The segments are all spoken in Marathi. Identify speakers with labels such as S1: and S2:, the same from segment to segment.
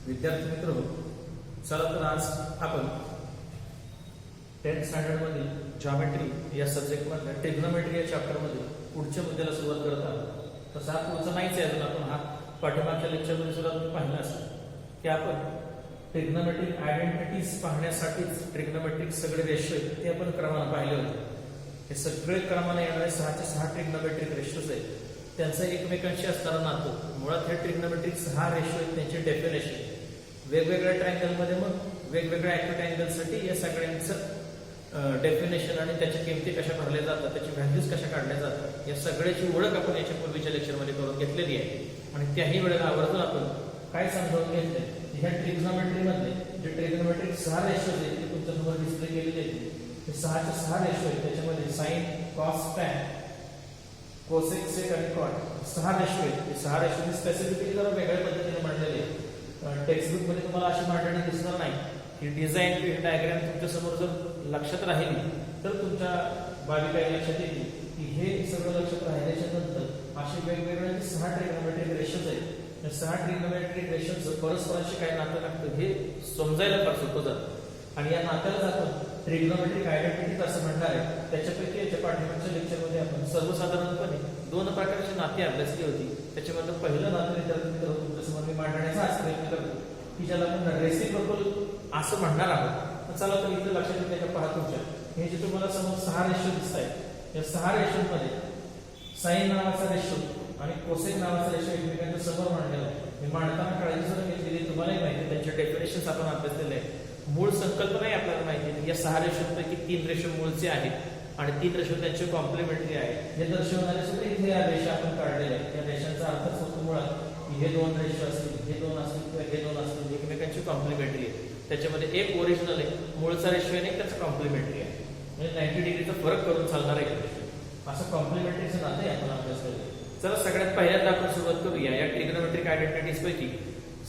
S1: विद्यार्थी मित्र हो, चला तर आज आपण 10th स्टँडर्ड मधील जॉमेट्री या सब्जेक्ट मध्ये ट्रिग्नोमेट्री या चॅप्टर मध्ये पुढच्या मुद्द्याला सुरुवात करत आहोत। तसं हा पुढचा नाहीच आहे अजून, आपण हा पाठीमागच्या लेक्चर मध्ये सुद्धा तुम्ही पाहिला असेल की आपण ट्रिग्नोमेट्रिक आयडेंटिटीज पाहण्यासाठीच ट्रिग्नोमेट्रिक सगळे रेशो आहेत ते आपण क्रमाने पाहिले होते। हे सगळे क्रमाने येणारे 6 चे 6 ट्रिग्नोमेट्रिक रेशोज आहेत, त्यांचं एकमेकांशी असणारं नातं। मुळात हे ट्रिग्नोमेट्रिक 6 रेशो आहेत, त्यांची डेफिनेशन वेगवेगळ्या ट्रायंगल मध्ये मग वेगवेगळ्या ऍक्युरेट अँगलसाठी या सगळ्यांचं डेफिनेशन आणि त्याच्या किमती कशा भरल्या जातात, त्याची व्हॅल्यूज कशा काढल्या जातात, या सगळ्याची ओळख आपण याच्या पूर्वीच्या लेक्चरमध्ये करून घेतलेली आहे। आणि त्याही वेळेला आवर्जून आपण काय समजावून घेतले, ह्या ट्रिग्नोमेट्री मध्ये जे ट्रिग्नोमेट्रिक 6 रेशोज आहेत ते तुमच्यासमोर डिस्प्ले केलेले आहेत। हे 6 चे 6 रेशो आहेत, त्याच्यामध्ये साइन, कॉस, टॅन, कोसेक, सेक आणि कॉट 6 रेशो आहेत। हे 6 रेशो स्पेसिफिकली जरा वेगळ्या पद्धतीने मांडलेले आहेत। टेक्स्टबुक मध्ये तुम्हाला अशी मांडणी दिसणार नाही। ही डिझाईन ही डायग्राम तुमच्या समोर जर लक्षात राहिली तर तुमच्या बारीकाई लक्षात येईल की हे सगळं लक्षात राहिल्याच्या नंतर असे वेगवेगळे 6 ट्रिग्नोमेट्रिक रेशोज आहेत। या 6 ट्रिग्नोमेट्रिक रेशोज परस्परांशी काय नातं लागतं हे समजायला फार सोपं जातं। आणि या नात्याला आपण ट्रिग्नोमेट्रिक आयडेंटिटीज असं म्हणणार आहे। त्याच्यापैकी याच्या पाठीमागच्या लेक्चरमध्ये आपण सर्वसाधारणपणे 2 प्रकारची नाती अभ्यासली होती। त्याच्यामध्ये पहिलं नातं विद्यार्थी तुमच्यासमोर मी मांडण्याचा आज प्रयत्न करतो की ज्याला आपण रेसिप्रोकल असं म्हणणार आहोत। चला तर इथं लक्षात येईल का पहा तुमच्या, हे जे तुम्हाला समोर 6 रेशो दिसत आहेत, या 6 रेशोमध्ये साइन नावाचा रेशो आणि कोसेक नावाचा रेशो एकमेकांच्या समोर मांडलेला आहे। हे मांडताना काळजी जर घेतलेली तुम्हालाही माहिती आहे, त्यांचे डेफिनेशन्स आपण अभ्यासलेले आहे। मूळ संकल्पनाही आपल्याला माहिती आहे। या 6 रेशोपैकी 3 रेशो मूळचे आहेत आणि 3 रेशो त्यांचे कॉम्प्लिमेंटरी आहेत। हे दर्शवणारे सुद्धा इथे या रेषा आपण काढलेल्या आहेत। या रेषांचा अर्थच होतो मुळात की हे 2 रेशो असतील, हे 2 असतील किंवा हे 2 असतील, एकमेकांची कॉम्प्लिमेंटरी आहे। त्याच्यामध्ये एक ओरिजिनल आहे, मूळचा रेशो आहे, त्याचा कॉम्प्लिमेंटरी आहे, म्हणजे 90 डिग्रीचा फरक करून चालणार आहे रेशो। असं कॉम्प्लिमेंटरीचं नातं आहे आपण अभ्यास करूया। चला सगळ्यात पहिल्यांदा आपण सुरुवात करूया या ट्रिग्नोमेट्रिक आयडेंटिटीज पैकी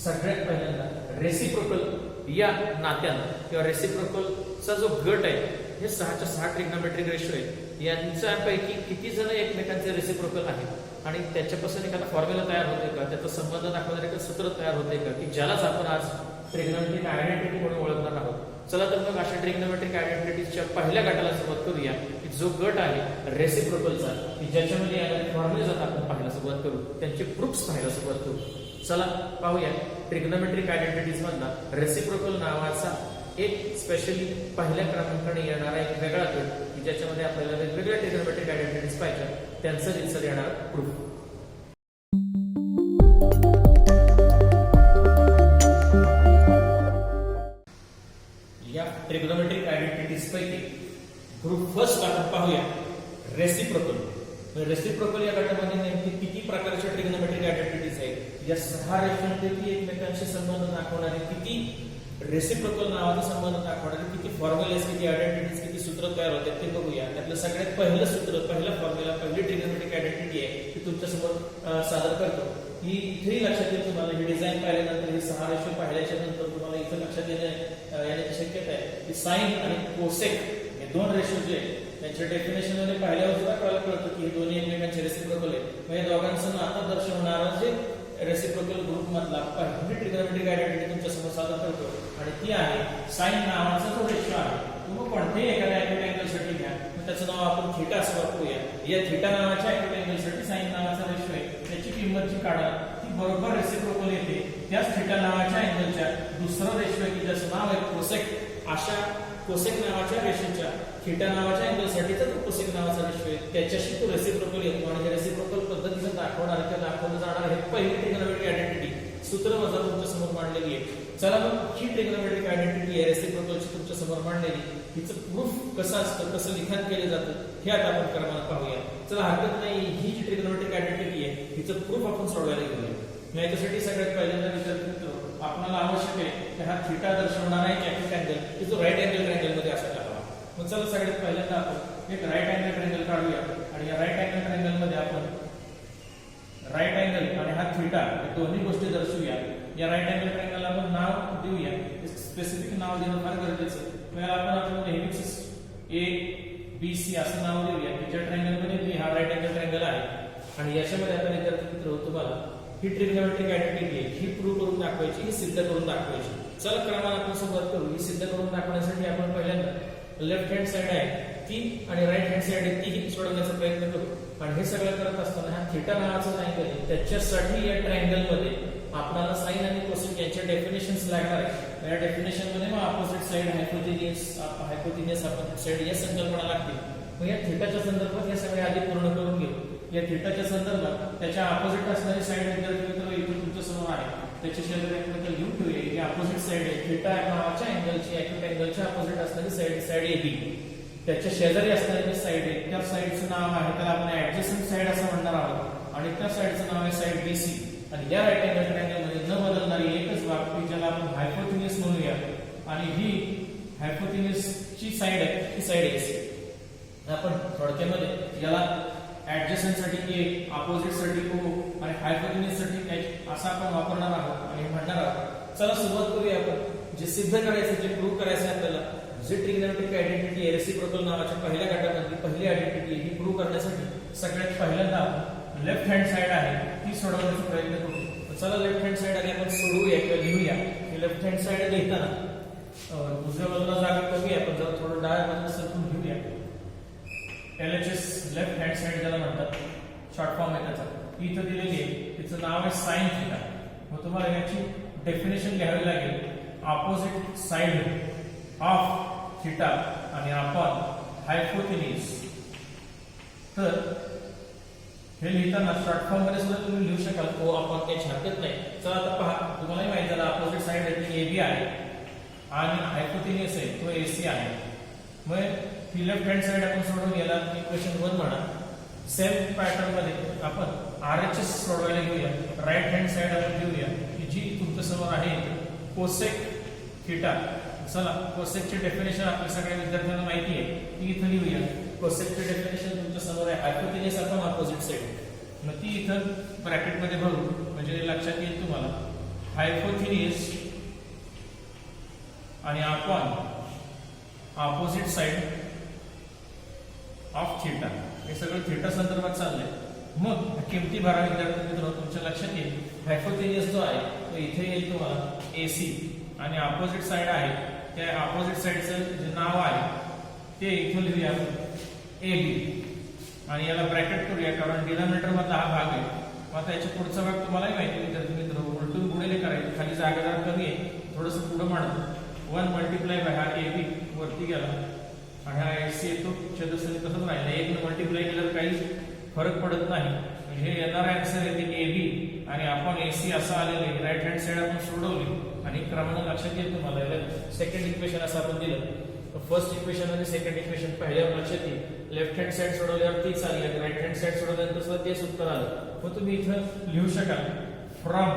S1: सगळ्यात पहिल्यांदा रेसिप्रोकल या नात्यानं किंवा रेसिप्रोकलचा जो गट आहे, हे 6 चे 6 ट्रिग्नोमेट्रिक रेशो आहेत। यांच्यापैकी किती जण एकमेकांचे रेसिप्रोकल आहेत आणि त्याच्यापासून एखादा फॉर्म्युला तयार होते का, त्याचा संबंध दाखवणारे एखादं सूत्र तयार होते का की ज्यालाच आपण आज ट्रिग्नोमेट्रिक आयडेंटिटी म्हणून ओळखणार आहोत। चला तर मग अशा ट्रिग्नोमेट्रिक आयडेंटिटीजच्या पहिल्या गटाला सुरुवात करूया की जो गट आहे रेसिप्रोकलचा, की ज्याच्यामध्ये येणारे फॉर्म्युले आपण पाहायला सुरुवात करू, त्यांचे प्रूफ्स पाहायला सुरुवात करू। चला पाहूया ट्रिग्नोमेट्रिक आयडेंटिटीज मधला रेसिप्रोकल नावाचा एक स्पेशली पहिल्या क्रमांकाने येणारा एक वेगळा गट की ज्याच्यामध्ये आपल्याला वेगवेगळ्या ट्रिग्नोमेट्रिक आयडेंटिटीज पाहिजे, त्यांचं रिसर येणार प्रूफ। या ट्रिग्नोमेट्रिक आयडेंटिटीज पैकी ग्रुप फर्स्ट आपण पाहूया रेसिप्रोकल। रेसिप्रोकल या गटामध्ये नेमके किती प्रकारच्या ट्रिग्नोमेट्रिक आयडेंटिटीज आहेत, या 6 रेषांपैकी एकमेकांशी संबंध दाखवणारे किती रेसिप्रोकल नावाचा संबंध दाखवणारे किती फॉर्म्युलेज, किती आयडेंटिटीज, किती सूत्र तयार होतात ते बघूया। त्यातलं सगळ्यात पहिलं सूत्र, पहिला फॉर्म्युला, पहिली ट्रिग्नोमेट्रिक आयडेंटिटी आहे ती तुमच्यासमोर सादर करतो। ही इथेही लक्षात येईल तुम्हाला, ही डिझाईन पाहिल्यानंतर ही 6 रेशो पाहिल्याच्या नंतर तुम्हाला इथं लक्षात येण्याची शक्यता आहे की साइन आणि कोसेक हे 2 रेशो जे त्यांच्या डेफिनेशन मध्ये पाहिल्यावर सुद्धा कळतं की हे दोन्ही एकमेकांचे रेसिप्रोकल आहेत। या दोघांचं नातं दर्शवणारा जे रेसिप्रोकल ग्रुप मधला पहिली ट्रिग्नोमेट्रिक आयडेंटिटी तुमच्या समोर सादर करतो आणि ती आहे साइन नावाचा जो रेशो आहे। तुम्ही कोणत्याही एखाद्या ऍक्युरेट अँगलसाठी घ्या, त्याचं नाव आपण थीटा असं वापरूया। या थीटा नावाच्या ऍक्युरेट अँगलसाठी साइन नावाचा रेशो आहे, त्याची किंमत जी काढा ती बरोबर रेसिप्रोकल येते त्याच थीटा नावाच्या अँगलच्या दुसरा रेशो आहे की ज्याचं नाव आहे कोसेक। अशा कोसेक नावाच्या रेशोच्या थीटा नावाच्या अँगलसाठीचा जो कोसेक नावाचा रेशो आहे त्याच्याशी तो रेसिप्रोकल येतो आणि रेसिप्रोकल पद्धतीने दाखवणार किंवा दाखवलं जाणार हे पहिली ट्रिग्नोमेट्रिक आयडेंटिटी सूत्र वजा तुमच्या समोर मांडलेली आहे। चला मग ही ट्रिग्नोमेट्रिक आयडेंटिटी आहे रेसिप्रोकलची तुमच्या समोर मांडलेली, हिचं प्रूफ कसं असतं, कसं लिखाण केलं जातं हे आता आपण क्रमाने पाहूया। चला हरकत नाही, ही जी ट्रिग्नोमेट्रिक आयडेंटिटी आहे हिचं प्रूफ आपण सोडवायला घेऊया। याच्यासाठी सगळ्यात पहिल्यांदा विद्यार्थी आपल्याला आवश्यक आहे की हा थीटा दर्शवणारा एक ऍक्युरेट अँगल की जो राईट अँगल ट्रायंगल मध्ये असायला हवा। मग चला सगळ्यात पहिल्यांदा आपण एक राईट अँगल ट्रायंगल काढूया आणि या राईट अँगल ट्रायंगल मध्ये आपण राईट अँगल आणि हा थीटा या दोन्ही गोष्टी दर्शवूया। या राईट अँगल ट्रायंगलला आपण नाव देऊया, स्पेसिफिक नाव देणं फार गरजेचं आहे। आपण नेहमीच ABC असं नाव देऊया की ज्या ट्रायंगल मध्ये हा राईट अँगल ट्रायंगल आहे आणि याच्यामध्ये आता विद्यार्थी मित्र तुम्हाला ही ट्रिग्नोमेट्रिक आयडेंटिटी आहे, ही प्रूव्ह करून दाखवायची, ही सिद्ध करून दाखवायची. चला क्रमाने आपण सुरुवात करू. ही सिद्ध करून दाखवण्यासाठी आपण पहिल्यांदा लेफ्ट हँड साइड आहे ती आणि राईट हँड साइड आहे ती सोडवण्याचा प्रयत्न करू. आणि हे सगळं करत असताना हा थिटा नावाचा ट्रायंगल आहे, त्याच्यासाठी या ट्रायंगल मध्ये आपल्याला साइन आणि कोसेक यांच्या डेफिनेशन्स लागणार आहे. या डेफिनेशन मध्ये मग अपोजिट साइड, हायपोटेन्युअस अपोजिट साइड या संकल्पना लागतील. मग या थिटाच्या संदर्भात हे सगळे आधी पूर्ण करून घेऊ. या थिटाच्या संदर्भात त्याच्या अपोजिट असणारी साइड विद्यार्थी मित्र इथे तुमच्या समोर आहे, त्याच्या शेजारी आपण लिहून ठेवूया. ही अपोजिट साइड आहे, थिटा नावाच्या अँगलची, ॲक्यूट अँगलच्या अपोजिट असणारी साइड AB. त्याच्या शेजारी असणारी साइड आहे, त्या साइडचं नाव आहे त्याला आपण ऍडजस्टंट साइड असं म्हणणार आहोत, आणि त्या साइडचं नाव आहे साइड BC. आणि या राईट अँगल ट्रायंगल मध्ये न बदलणारी एकच बाब की ज्याला आपण हायपोटेन्युअस म्हणूया, आणि ही हायपोटेन्युअसची साइड आहे ही साइड AC. आपण थोडक्यामध्ये याला ऍडजस्टंट साठी A, अपोजिट साठी O आणि हायपोटेन्युअस साठी H असा आपण वापरणार आहोत आणि म्हणणार आहोत. चला सुरुवात करूया. आपण जे सिद्ध करायचं, जे प्रूव्ह करायचं आपल्याला, जे ट्रिग्नोमेट्रिक आयडेंटिटी आहे रेसिप्रोकल नावाच्या पहिल्या गटामधली पहिली आयडेंटिटी ही प्रूव्ह करण्यासाठी सगळ्यात पहिल्यांदा लेफ्ट हँड साइड आहे ती सोडवण्याचा प्रयत्न करू. चला लेफ्ट हँड साइड आधी आपण सोडवूया किंवा लिहूया. लेफ्ट हँड साइड लिहिताना उजव्या बाजूला जागा कमी आहे, आपण जरा थोडं डाव्या बाजूला सरकून घेऊया. LHS लेफ्ट हँड साइड ज्याला म्हणतात, शॉर्ट फॉर्म आहे त्याचा, इथं दिलेली आहे, तिचं नाव आहे साइन थिटा. मग तुम्हाला याची डेफिनेशन घ्यावी लागेल. अपोजिट साइड ऑफ थिटा आणि अपॉन हायपोटेन्युअस. तर हे लिहिताना शॉर्ट फॉर्म मध्ये सुद्धा तुम्ही लिहू शकाल, O अपॉन H, हरकत नाही. चला आता पहा, तुम्हालाही माहिती झालं अपोजिट साइड आहे ती AB आहे आणि हायपोटेन्युअस आहे तो AC आहे. मग ही लेफ्ट हँड साइड आपण सोडून याला इक्वेशन 1 म्हणा. सेम पॅटर्न मध्ये आपण RHS सोडवायला घेऊया. राईट हँड साइड आपण घेऊया की जी तुमच्या समोर आहे कोसेक थिटा. चला कोसेकचे डेफिनेशन आपल्या सगळ्या विद्यार्थ्यांना माहिती आहे ती इथं लिहूया. कोसेकचे डेफिनेशन तुमच्या समोर आहे, हायपोटेन्युअस आपण अपोजिट साइड. मग ती इथं ब्रॅकेट मध्ये भरू म्हणजे लक्षात येईल तुम्हाला. हायपोटेन्युअस आणि upon opposite side of theta. हे सगळं थिटा संदर्भात चाललंय. मग किमती भरा विद्यार्थी मित्रांनो, तुमच्या लक्षात येईल हायपोटेन्युअस जो आहे तो इथे येईल तुम्हाला AC, आणि अपोजिट साइड आहे त्या अपोजिट साइडचं जे नाव आहे ते इथं लिहूया AB, आणि याला ब्रॅकेट करूया कारण डिनॉमिनेटर मधला हा भाग आहे. आता याच्या पुढचा भाग तुम्हालाही माहिती विद्यार्थी मित्र, उलटून गुणिले करायचे, खाली जागा जरा कमी आहे, थोडंसं पुढे मांडतो. 1 मल्टिप्लाय बाय हा AB वरती गेला आणि हा AC येतो छेदस्थानी तसंच राहिला. 1 मल्टिप्लाय केल्यावर काही फरक पडत नाही. म्हणजे हे येणारा आन्सर येते AB आणि आपण AC असं आलेले. राईट हँड साइड आपण सोडवली आणि क्रमाने लक्षात येईल तुम्हाला. सेकंड इक्वेशन असं आपण दिलं. फर्स्ट इक्वेशन आणि सेकंड इक्वेशन पाहिल्यावर लक्षात येईल लेफ्ट हँड साइड सोडवल्यावर तीच आली आणि राईट हँड साइड सोडवल्यानंतर सुद्धा तेच उत्तर आलं. मग तुम्ही इथं लिहू शकाल from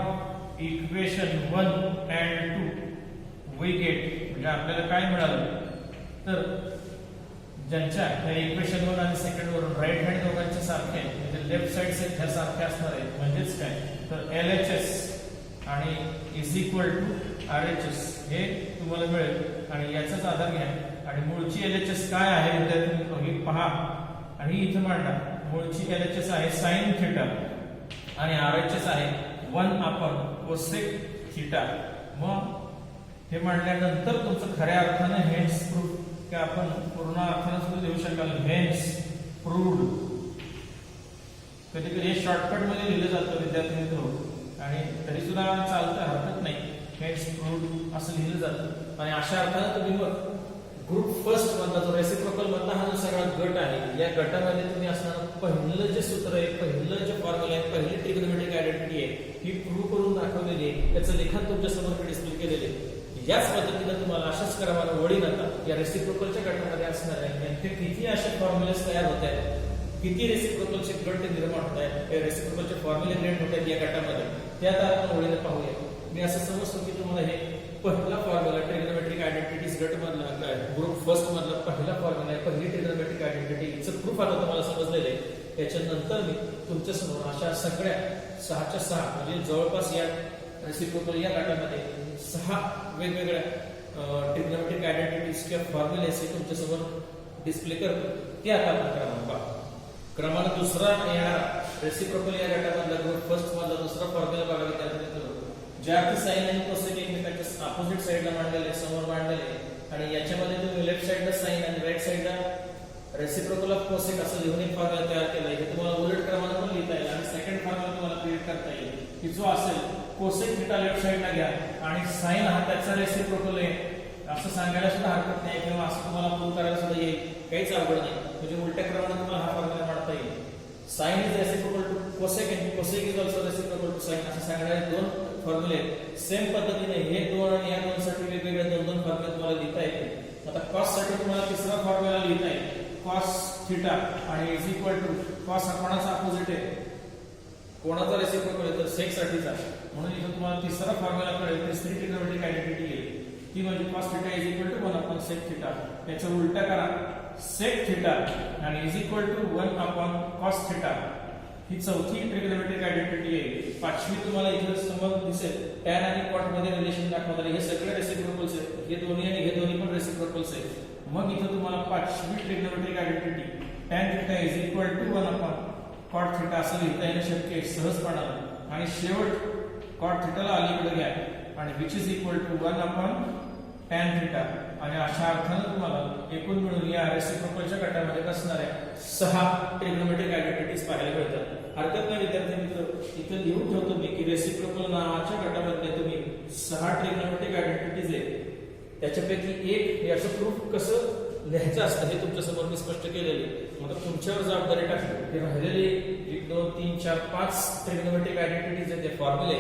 S1: equation 1 and 2 we get, म्हणजे आपल्याला काय मिळालं तर ज्यांच्या या इक्वेशन 1 आणि सेकंड वरून राईट हँड दोघांच्या सारखे आहेत, म्हणजे लेफ्ट साइड ह्या सारख्या असणार आहेत. म्हणजेच काय तर LHS आणि इज इक्वल टू RHS हे तुम्हाला मिळेल. आणि याचाच आधार घ्या आणि मूळची LHS काय आहे विद्यार्थी मित्र हे पहा आणि इथे मांडा. मूळची LHS आहे साइन थिटा आणि RHS आहे 1 अपॉन कोसेक थिटा. मग हे मांडल्यानंतर तुमचं खऱ्या अर्थाने हेन्स प्रूफ की आपण पूर्ण अर्थाने सुद्धा देऊ शकाल हेन्स प्रूव्ड. कधी कधी हे शॉर्टकट मध्ये लिहिलं जातं विद्यार्थी मित्र आणि तरी सुद्धा चालतं, हरकत नाही. हेन्स प्रूव्ड असं लिहिलं जातं आणि अशा अर्थाने तुम्ही मग ग्रुप फर्स्ट मधला जो रेसिप्रोकल मधला हा जो सगळा गट आहे या गटामध्ये तुम्ही असणारं पहिलं जे सूत्र आहे, पहिलं जे फॉर्म्युला आहे, पहिली ट्रिग्नोमेट्रिक आयडेंटिटी आहे ही प्रूव्ह करून दाखवलेली आहे. त्याचं लेखन तुमच्या समोर डिस्प्ले केलेले आहे. याच पद्धतीने तुम्हाला अशाच क्रमाने वळीन आता या रेसिप्रोकलच्या गटामध्ये असणार आहे. ते किती असे फॉर्म्युलेस तयार होत आहेत, किती रेसिप्रोकलचे गट निर्माण होत आहेत, हे रेसिप्रोकलचे फॉर्म्युले क्रिएट होत आहेत या गटामध्ये, ते आता आपण वळीने पाहूया. मी असं समजतो की तुम्हाला हे पहिला फॉर्म्युला ट्रिग्नोमेट्रिक आयडेंटिटीज गट मधला ग्रुप फर्स्ट मधला पहिला फॉर्म्युला आहे, पहिली ट्रिग्नोमेट्रिक आयडेंटिटीचं प्रूफ आता तुम्हाला समजलेलं आहे. त्याच्यानंतर मी तुमच्या समोर अशा सगळ्या 6च्या 6 म्हणजे जवळपास या रेसिप्रोकल या गटामध्ये 6 वेगवेगळ्या ट्रिग्नोमेट्रिक आयडेंटिटीज किंवा फॉर्म्युलेस हे तुमच्या समोर डिस्प्ले करतो. ते आता आपण क्रमाने पाहू. क्रमांक दुसरा येणारा रेसिप्रोकल या गटामधला ग्रुप फर्स्ट मधला दुसरा फॉर्म्युला बघा विद्यार्थी ज्या की साइन आणि कोसेक एकमेकांच्या अपोजिट साइडला मांडलेले समोर मांडलेले आणि याच्यामध्ये तुम्ही लेफ्ट साइडला साइन आणि राइट साइडला रेसिप्रोकल ऑफ कोसेक असं लिहून एक फॉर्म्युला तयार केला आहे. हे तुम्हाला उलट क्रमाने पण लिहिता येईल आणि सेकंड फॉर्म्युला तुम्हाला क्रिएट करता येईल की जो असेल कोसेक थिटा लेफ्ट साइडला घ्या आणि साइन हा त्याचा रेसिप्रोकल आहे असं सांगायला सुद्धा हरकत नाही किंवा असं तुम्हाला प्रूव्ह करायला सुद्धा येईल. काहीच अवघड नाही. म्हणजे उलट्या क्रमाने तुम्हाला हा फॉर्म्युला मांडता येईल. Sine is reciprocal to cosec and cosec is also reciprocal to sine असं सांगणारे दोन फॉर्म्युले सेम पद्धतीने हे दोन आणि या दोन साठी वेगवेगळे दोन फॉर्म्युले तुम्हाला लिहिता येतील. आता कॉस साठी तुम्हाला तिसरा फॉर्म्युला लिहिता येईल. कॉस थिटा आणि इज इक्वल टू कॉस हा कोणाचा अपोजिट आहे कोणाचा रेसिप्रोकल आहे तर सेक साठीचा. म्हणून इथे तुम्हाला तिसरा फॉर्म्युला कळेल. तिसरी ट्रिग्नोमेट्रिक आयडेंटिटी येईल ती म्हणजे cos theta is equal to 1 upon sec theta. याचा उलटा करा सेक थिटा आणि is equal to 1 upon cos theta. ही चौथी ट्रिग्नोमेट्रिक आयडेंटिटी आहे. पाचवी तुम्हाला इथे समोर दिसेल टॅन आणि कॉट मध्ये रिलेशन दाखवतात. हे सगळे रेसिप्रोकल्स आहेत. हे दोन्ही आणि हे दोन्ही पण रेसिप्रोकल्स आहेत. मग इथे तुम्हाला पाचवी trigonometric identity tan theta is equal to 1 upon cot theta असं लिहिता येणं शक्य आहे सहजपणाने. आणि शेवट कॉट थिटाला अलीकडे घ्या आणि which is equal to 1 upon tan theta. आणि अशा अर्थाने तुम्हाला एकूण मिळून या रेसिप्रोकलच्या गटामध्ये असणाऱ्या 6 ट्रिग्नोमेट्रिक आयडेंटिटीज पाहायला मिळतात. हरकत नाही विद्यार्थी मित्र इथे लिहून ठेवतो मी की रेसिप्रोकल नावाच्या गटामध्ये तुम्ही 6 ट्रिग्नोमेट्रिक आयडेंटिटीज आहेत. त्याच्यापैकी एक याचं प्रूफ कसं लिहायचं असतं हे तुमच्या समोर मी स्पष्ट केलेले. मग तुमच्यावर जबाबदारी टाकली हे राहिलेले 1 2 3 4 5 ट्रिग्नोमेट्रिक आयडेंटिटीज आहेत ते फॉर्म्युले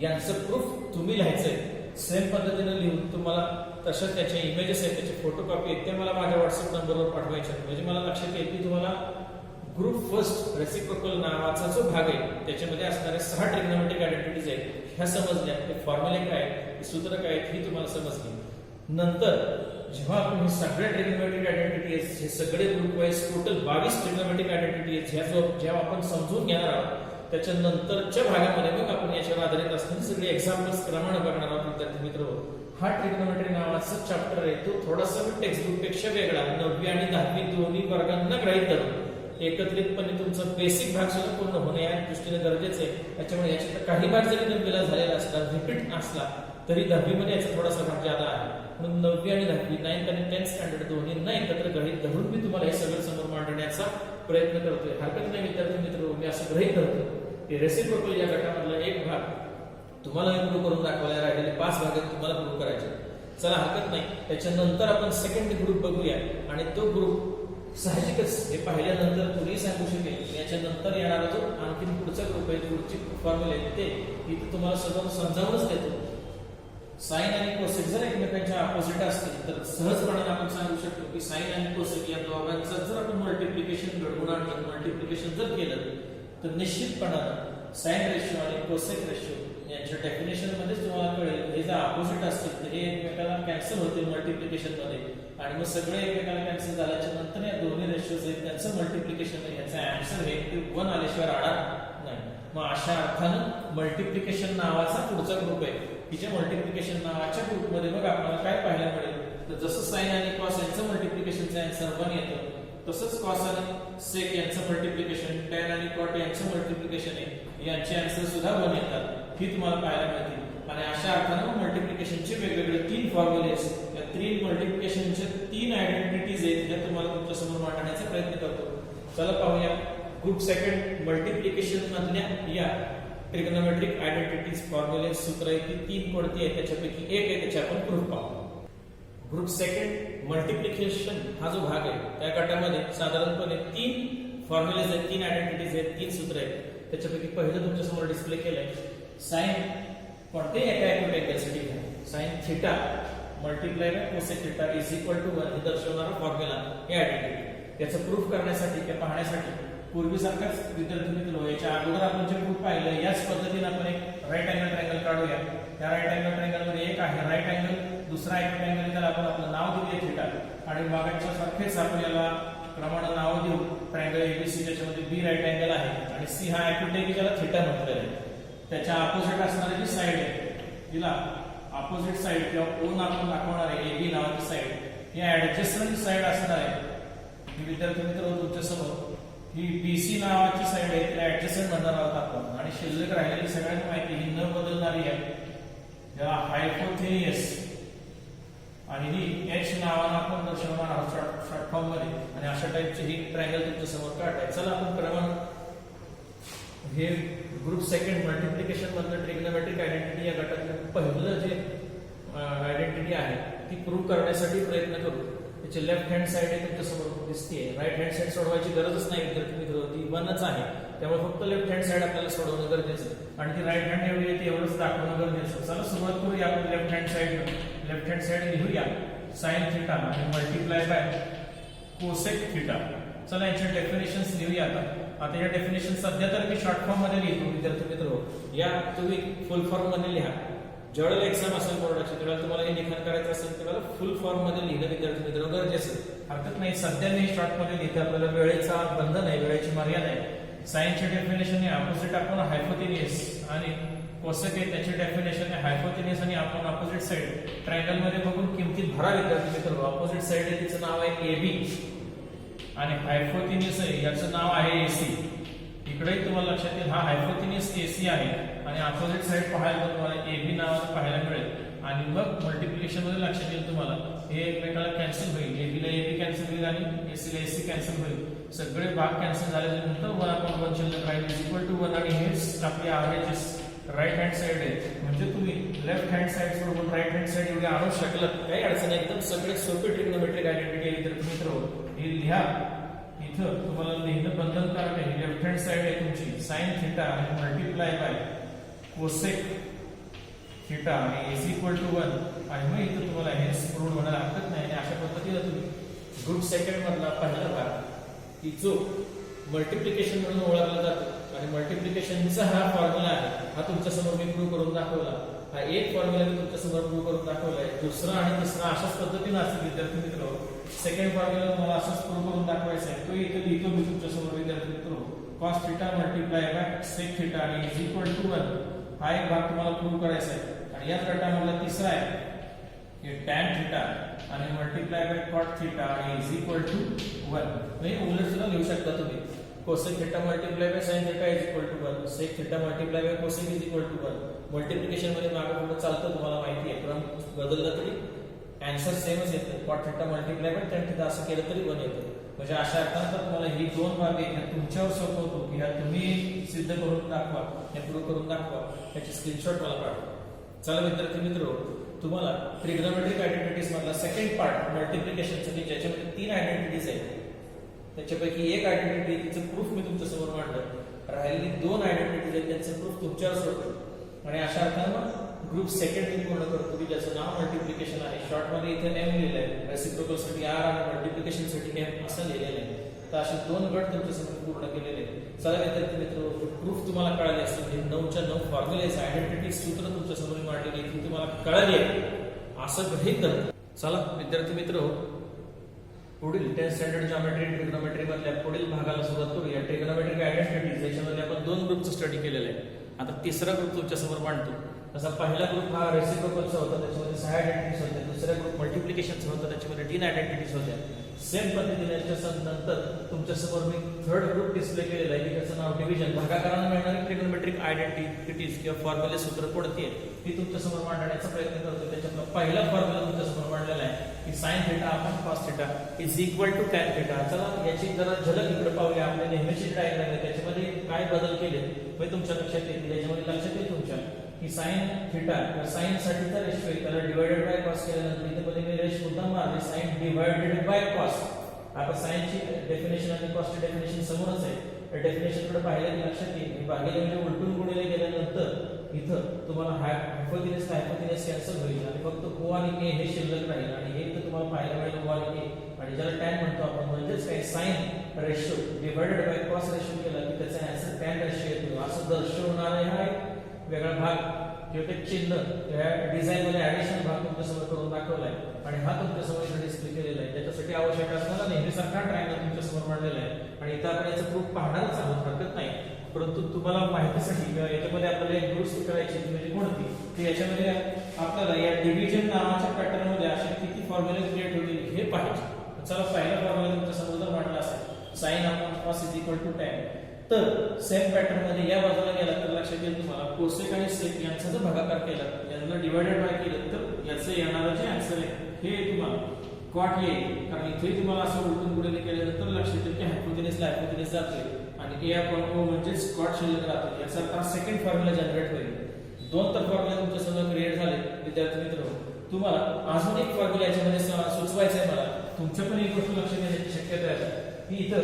S1: यांचं प्रूफ तुम्ही लिहायचंय. सेम पद्धतीने लिहून तुम्हाला तशाच त्याचे इमेजेस आहेत त्याचे फोटोकॉपी आहेत ते मला माझ्या व्हॉट्सअप नंबरवर पाठवायचे. म्हणजे मला लक्षात येईल की तुम्हाला ग्रुप फर्स्ट रेसिप्रोकल नावाचा जो भाग आहे त्याच्यामध्ये असणारे 6 ट्रिग्नोमेट्रिक आयडेंटिटीज आहेत ह्या समजल्या. ते फॉर्म्युले काय आहेत सूत्र काय आहेत ही तुम्हाला समजली. नंतर जेव्हा आपण हे सगळे ट्रिग्नोमेट्रिक आयडेंटिटी आहेत हे सगळे group wise total 22 trigonometric identity आहेत जेव्हा आपण समजून घेणार आहोत त्याच्या नंतरच्या भागामध्ये मग आपण याच्यावर आधारित असणारी सगळे एक्झाम्पल्स क्रमाने बघणार आहोत विद्यार्थी मित्र. हा ट्रिग्नोमेट्री नावाचा चॅप्टर आहे तो थोडासा टेक्स्टबुक पेक्षा वेगळा 9वी आणि 10वी दोन्ही वर्गांना ग्रहित धरून एकत्रितपणे तुमचा बेसिक भाग सुद्धा पूर्ण होणे या दृष्टीने गरजेचं आहे. त्याच्यामुळे याच्यात काही भाग जरी नववीला झालेला असला रिपीट असला तरी 10वी मध्ये याचा थोडासा भाग ज्यादा आहे. म्हणून 9वी आणि 10वी 9th आणि 10th स्टँडर्ड दोन्हींना एकत्र ग्रहित धरून मी तुम्हाला हे सगळं समोर मांडण्याचा प्रयत्न करतोय. हरकत नाही विद्यार्थी मित्र मी असं ग्रहित धरतो की रेसिप्रोकल या गटामधला एक भाग तुम्हाला प्रूव्ह करून दाखवायला राहिलेले 5 भाग तुम्हाला प्रूव्ह करायचे. चला हरकत नाही. त्याच्यानंतर आपण सेकंड ग्रुप बघूया आणि तो ग्रुप साहजिकच हे पाहिल्यानंतर तुम्ही सांगू शकेल याच्यानंतर येणारा जो आणखी पुढचा ग्रुप आहे पुढची फॉर्म्युले ते इथे तुम्हाला सगळं समजावूनच देतो. साइन आणि कोसेक जर एकमेकांच्या अपोजिट असतील तर सहजपणाने आपण सांगू शकतो की साइन आणि कोसेक या दोघांचं जर आपण मल्टिप्लिकेशन घडवून आणलं मल्टिप्लिकेशन जर केलं तर निश्चितपणाने साइन रेशिओ आणि कोसेक रेशिओ यांच्या डेफिनेशन मध्ये तुम्हाला कळेल हे जर अपोजिट असतील तर हे एकमेकाला कॅन्सल होतील मल्टिप्लिकेशन मध्ये आणि मग सगळे एकमेकाला कॅन्सल झाल्याच्या नंतर या दोन्ही रेशिओज आहेत त्यांचं मल्टिप्लिकेशन याचा आन्सर हे 1 आल्याशिवाय राहणार नाही. मग अशा अर्थानं मल्टिप्लिकेशन नावाचा पुढचा ग्रुप आहे की ज्या मल्टिप्लिकेशन नावाच्या ग्रुपमध्ये मग आपल्याला काय पाहायला मिळेल तर जसं साइन आणि कॉस यांचं मल्टिप्लिकेशनचं आन्सर 1 येतं तसंच कॉस आणि सेक यांचं मल्टिप्लिकेशन टॅन आणि कॉट यांचं मल्टिप्लिकेशन आहे यांचे आन्सर सुद्धा 1 येतात ही तुम्हाला पाहायला मिळतील. आणि अशा अर्थानं मल्टिप्लिकेशनचे वेगवेगळे 3 फॉर्म्युलेस या 3 मल्टिप्लिकेशनचे 3 आयडेंटिटीज आहेत या तुम्हाला तुमच्या समोर मांडण्याचा प्रयत्न करतो. चला पाहूया ग्रुप सेकंड मल्टिप्लिकेशन मधल्या या ट्रिग्नोमेट्रिक आयडेंटिटीज फॉर्म्युले सूत्र आहे ती 3 कोणती आहे त्याच्यापैकी एक आहे त्याचे आपण प्रूफ पाहू. ग्रुप सेकंड मल्टिप्लिकेशन हा जो भाग आहे त्या गटामध्ये साधारणपणे 3 फॉर्म्युलेज आहेत 3 आयडेंटिटीज आहेत 3 सूत्र आहेत. त्याच्यापैकी पहिलं तुमच्या समोर डिस्प्ले केलंय साइन कोणत्याही एका अॅक्यूट अँगलसाठी घ्या sine theta multiply by cosec theta is equal to 1 हे दर्शवणारा फॉर्म्युला हे आयडेंटिटी याचं प्रूफ करण्यासाठी किंवा पाहण्यासाठी पूर्वीसारखाच विद्यार्थी मित्र याच्या अगोदर आपण जे प्रूफ पाहिलं याच पद्धतीने आपण एक राईट अँगल ट्रायंगल काढूया. त्या राईट अँगल ट्रायंगल मध्ये एक आहे राईट अँगल दुसरा अॅक्यूट अँगल त्याला आपण आपलं नाव दिले थिटा आणि मागच्या सारखेच आपण याला प्रमाणे नाव देऊ ट्रायंगल एबीसी ज्याच्यामध्ये बी राईट अँगल आहे आणि सी हा अॅक्यूट आहे की ज्याला थिटा म्हटलेलं आहे. त्याच्या अपोजिट असणारी जी साइड आहे तिला अपोजिट साइड किंवा कोन आपण दाखवणार आहे एबी नावाची साइड ही ऍडजस्टंट साइड असणार आहे. विद्यार्थी मित्र तुमच्या समोर ही BC नावाची साईड आहे तिला ऍडजस्टमेंट म्हणणार आहोत आपण आणि शिल्लक राहिलेली सगळ्यांना माहिती ही न बदलणारी आहे याला हायपोथेनियस आणि ही H नावानं आपण दर्शवणार आहोत शॉर्ट फॉर्म मध्ये आणि अशा टाइपची ही ट्रायंगल तुमच्या समोर काढाय. चला आपण प्रमाण हे ग्रुप सेकंड मल्टिप्लिकेशन मधलं ट्रिग्नोमेट्रिक आयडेंटिटी या गटातलं पहिलं जे आयडेंटिटी आहे ती प्रूव्ह करण्यासाठी प्रयत्न करू. त्याची लेफ्ट हँड साइड आहे तुमच्या समोर दिसते. राईट हँड साइड सोडवायची गरजच नाही विद्यार्थी मित्र, ती 1च आहे त्यामुळे फक्त लेफ्ट हँड साइड आपल्याला सोडवणं गरजेचं आहे आणि ती राईट हँड एवढी येते एवढंच दाखवणं गरजेचं. चला सुरुवात करूया आपण लेफ्ट हँड साइड लिहूया साइन थिटा आणि मल्टिप्लाय बाय कोसेक थिटा. चला याचे डेफिनेशन्स लिहूया. आता या डेफिनेशन सध्या तर मी शॉर्ट फॉर्म मध्ये लिहितो विद्यार्थी मित्र, या तुम्ही फुल फॉर्म मध्ये लिहा. ज्यावेळेला एक्झाम असेल बोर्डाची त्यावेळेला तुम्हाला हे लिखाण करायचं असेल त्यावेळेला फुल फॉर्म मध्ये लिहिणं विद्यार्थी मित्र गरजेचं. हरकत नाही सध्या मी शॉर्ट मध्ये लिहिते, आपल्याला वेळेचा बंधन आहे, वेळेची मर्यादा आहे. साइनचे डेफिनेशन आहे ऑपोजिट आपण हायपोटेनियस आणि कोसेक आहे त्याची डेफिनेशन आहे हायपोटेनियस आणि आपण ऑपोजिट साइड ट्रायंगल मध्ये बघून किमतीत भरा विद्यार्थी मित्र. ऑपोजिट साइड आहे तिचं नाव आहे AB आणि हायपोटेनियस आहे याचं नाव आहे AC. इकडेही तुम्हाला लक्षात येईल हा हायपोटेनियस AC आहे आणि ऑपोजिट साइड पाहायला तुम्हाला AB नावाचं पाहायला मिळेल आणि मग मल्टिप्लिकेशन मध्ये लक्षात येईल तुम्हाला हे एकमेकाला कॅन्सल होईल. AB ला AB कॅन्सल होईल आणि AC ला AC कॅन्सल होईल. सगळे भाग कॅन्सल झाल्यानंतर 1/1 शिल्लक राहील इज इक्वल टू 1 आणि हेच आपली ऍव्हरेजेस राईट हँड साइड आहे. म्हणजे तुम्ही लेफ्ट हँड साइड सोडून राईट हँड साइड एवढी आणू शकलं काही अडचण नाही. एकदम सगळे सोपे ट्रिग्नोमेट्रिक आयडेंटिटी आहे विद्यार्थी मित्र. हे लिहा इथं तुम्हाला लिहिणं बंधनकारक आहे. लेफ्ट हँड साइड आहे तुमची साइन थिटा आणि मल्टिप्लाय बाय कोसेक थिटा आणि इज इक्वल टू 1 आणि मग इथं तुम्हाला हे प्रूव्ह होण्याला हरकत नाही. आणि अशा पद्धतीने तुम्ही ग्रुप सेकंड मधला पहिला भाग की जो मल्टिप्लिकेशन म्हणून ओळखला जातो आणि मल्टिप्लिकेशनचा हा फॉर्म्युला आहे हा तुमच्या समोर मी प्रूव्ह करून दाखवला. हा एक फॉर्म्युला मी तुमच्या समोर प्रूव्ह करून दाखवला आहे. दुसरा आणि तिसरा अशाच पद्धतीने असतील विद्यार्थी मित्र. सेकंड फॉर्म्युला तुम्हाला असंच प्रूव्ह करून दाखवायचा आहे. तो इथे लिहितो मी तुमच्या समोर विद्यार्थी मित्र. cos theta multiply bye sec theta आणि इज इक्वल टू 1 हा एक भाग तुम्हाला प्रूव्ह करायचा आहे. आणि याच गटामधला तिसरा आहे हे tan थिटा आणि मल्टिप्लाय बाय cot थिटा आणि इज इक्वल टू 1. म्हणजे उलट सुद्धा लिहू शकता तुम्ही. cosec theta multiply by sin theta is equal to 1, sec theta multiply by cosec is equal to 1. Multiplication मध्ये मागे पुढे चालतं तुम्हाला माहिती आहे, क्रम बदलला तरी आन्सर सेमच येतं. cot theta multiply bye tan theta असं केलं तरी 1 येतं. म्हणजे अशा अर्थानं तुम्हाला ही दोन भाग आहेत तुमच्यावर सोपवतो की ह्या तुम्ही सिद्ध करून दाखवा, हे प्रूव्ह करून दाखवा. याची स्क्रीनशॉट मला पाठवा. चला विद्यार्थी मित्र, तुम्हाला ट्रिग्नोमेट्रिक आयडेंटिटीज मधला सेकंड पार्ट मल्टिप्लिकेशनचा की ज्याच्यामध्ये 3 आयडेंटिटीज आहेत त्याच्यापैकी एक आयडेंटिटी तिचं प्रूफ मी तुमच्या समोर मांडलं. राहिलेली 2 आयडेंटिटीज आहेत त्यांचं प्रूफ तुमच्यावर सोडतो आणि अशा अर्थानं ग्रुप सेकंड मी पूर्ण करतो की ज्याचं नाव मल्टिप्लिकेशन आहे. शॉर्ट मध्ये इथे M लिहिलंय, रेसिप्रोकल साठी R आणि मल्टिप्लिकेशन साठी M असं लिहिलेलं आहे. तर असे 2 गट तुमच्या समोर पूर्ण केलेले आहेत. चला विद्यार्थी मित्र, प्रूफ तुम्हाला कळाले असतील. 9च्या 9 फॉर्म्युलेज आयडेंटिटी सूत्र तुमच्या समोर मांडलेली ती तुम्हाला कळाली आहे असं गृहीत धरतो. चला विद्यार्थी मित्र, पुढील 10th स्टँडर्ड जॉमेट्री ट्रिग्नोमेट्री मधल्या पुढील भागाला सुरुवात करूया. ट्रिग्नोमेट्रिक आयडेंटिटीज याच्यामध्ये आपण 2 ग्रुपचं स्टडी केलेलं आहे. आता तिसरा ग्रुप तुमच्या समोर मांडतो. तसा पहिला ग्रुप हा रेसिप्रोकलचा होता, त्याच्यामध्ये 6 आयडेंटिटीज होत्या. दुसरा ग्रुप मल्टिप्लिकेशनचा होता, त्याच्यामध्ये 3 आयडेंटिटीज होत्या. सेम पद्धतीने नंतर तुमच्या समोर मी थर्ड ग्रुप डिस्प्ले केलेला आहे की त्याचं नाव डिव्हिजन. भागाकाराने मिळणारी ट्रिग्नोमेट्रिक आयडेंटिटीज किंवा फॉर्म्युले सूत्र कोणती आहे ती तुमच्या समोर मांडण्याचा प्रयत्न करतो. त्याच्यातला पहिला फॉर्म्युला तुमच्या समोर मांडलेला आहे की sine theta upon cos theta is equal to tan theta. चला याची जरा झलक इकडे पाहूया. आपल्या नेहमीची डायग्राम आहे त्याच्यामध्ये काय बदल केले हे तुमच्या लक्षात येईल. याच्यामध्ये लक्षात येईल तुमच्या की साइन थिटा किंवा साइन साठीचा रेशो आहे त्याला डिवाइडेड बाय cos केल्यानंतर इथे मध्ये मी रेशो मुद्दाम मारले साइन डिवाइडेड बाय cos. आता साइनची डेफिनेशन आणि कॉसची डेफिनेशन समोरच आहे. त्या डेफिनेशन कडे पाहिलं की लक्षात येईल भागिले म्हणजे उलटून गुणिले गेल्यानंतर इथं तुम्हाला हायपोथिनस कॅन्सल होईल आणि फक्त O आणि A हे शिल्लक राहील आणि हे इथं तुम्हाला पाहायला मिळेल O आणि A आणि ज्याला tan म्हणतो आपण. म्हणजेच काय sine ratio divided by cos ratio केला की त्याचा आन्सर tan रेशो येतो. असं दर्शवणारा हा एक वेगळा भाग किंवा ते चिन्ह या डिझाइन मध्ये ऍडिशनल भाग तुमच्या समोर करून दाखवलाय आणि हा तुमच्या समोर इथे डिस्प्ले केलेला आहे. त्याच्यासाठी आवश्यक असणारा नेहमीसारखा ट्रायंगल तुमच्या समोर मांडलेला आहे आणि इथं आपण याचं प्रूफ पाहणारच आहोत, हरकत नाही. परंतु तुम्हाला माहितीसाठी याच्यामध्ये आपल्याला एक दुरुस्ती करायची म्हणजे कोणती की याच्यामध्ये आपल्याला या डिव्हिजन नावाच्या पॅटर्न मध्ये असे किती फॉर्म्युले क्रिएट होतील हे पाहिजे. चला पहिला फॉर्म्युला तुमच्या समोर जर मांडला असेल sine upon cos is equal to tan. तर सेम पॅटर्न मध्ये या बाजूला गेला तर लक्षात येईल तुम्हाला कोसेक आणि सेक यांचा जर भागाकार केला यांना डिवायडेड बाय केलं तर याचं येणारं जे आन्सर आहे हे तुम्हाला कॉट येईल. कारण इथे तुम्हाला असं उलटून पुढे केल्यानंतर लक्षात येईल की हायपोतेनस जाते आणि ए अपॉन ओ म्हणजेच कॉट शिल्लक राहतो. याचा अर्थ सेकंड फॉर्म्युला जनरेट होईल. दोन तर फॉर्म्युला तुमच्या समोर क्रिएट झाले. विद्यार्थी मित्र तुम्हाला अजून एक फॉर्म्युला याच्यामध्ये सुचवायचा आहे मला. तुमच्या पण एक गोष्ट लक्षात येण्याची शक्यता आहे की इथं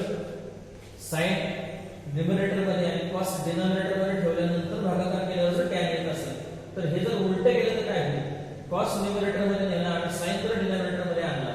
S1: साइन न्यूमरेटर मध्ये आणि कॉस डिनॉमिनेटर मध्ये ठेवल्यानंतर भागाकार केल्यावर जर टॅन येत असेल तर हे जर उलट केलं तर काय होईल. कॉस न्यूमरेटर मध्ये नेला आणि साइन जर डिनॉमिनेटर मध्ये आणला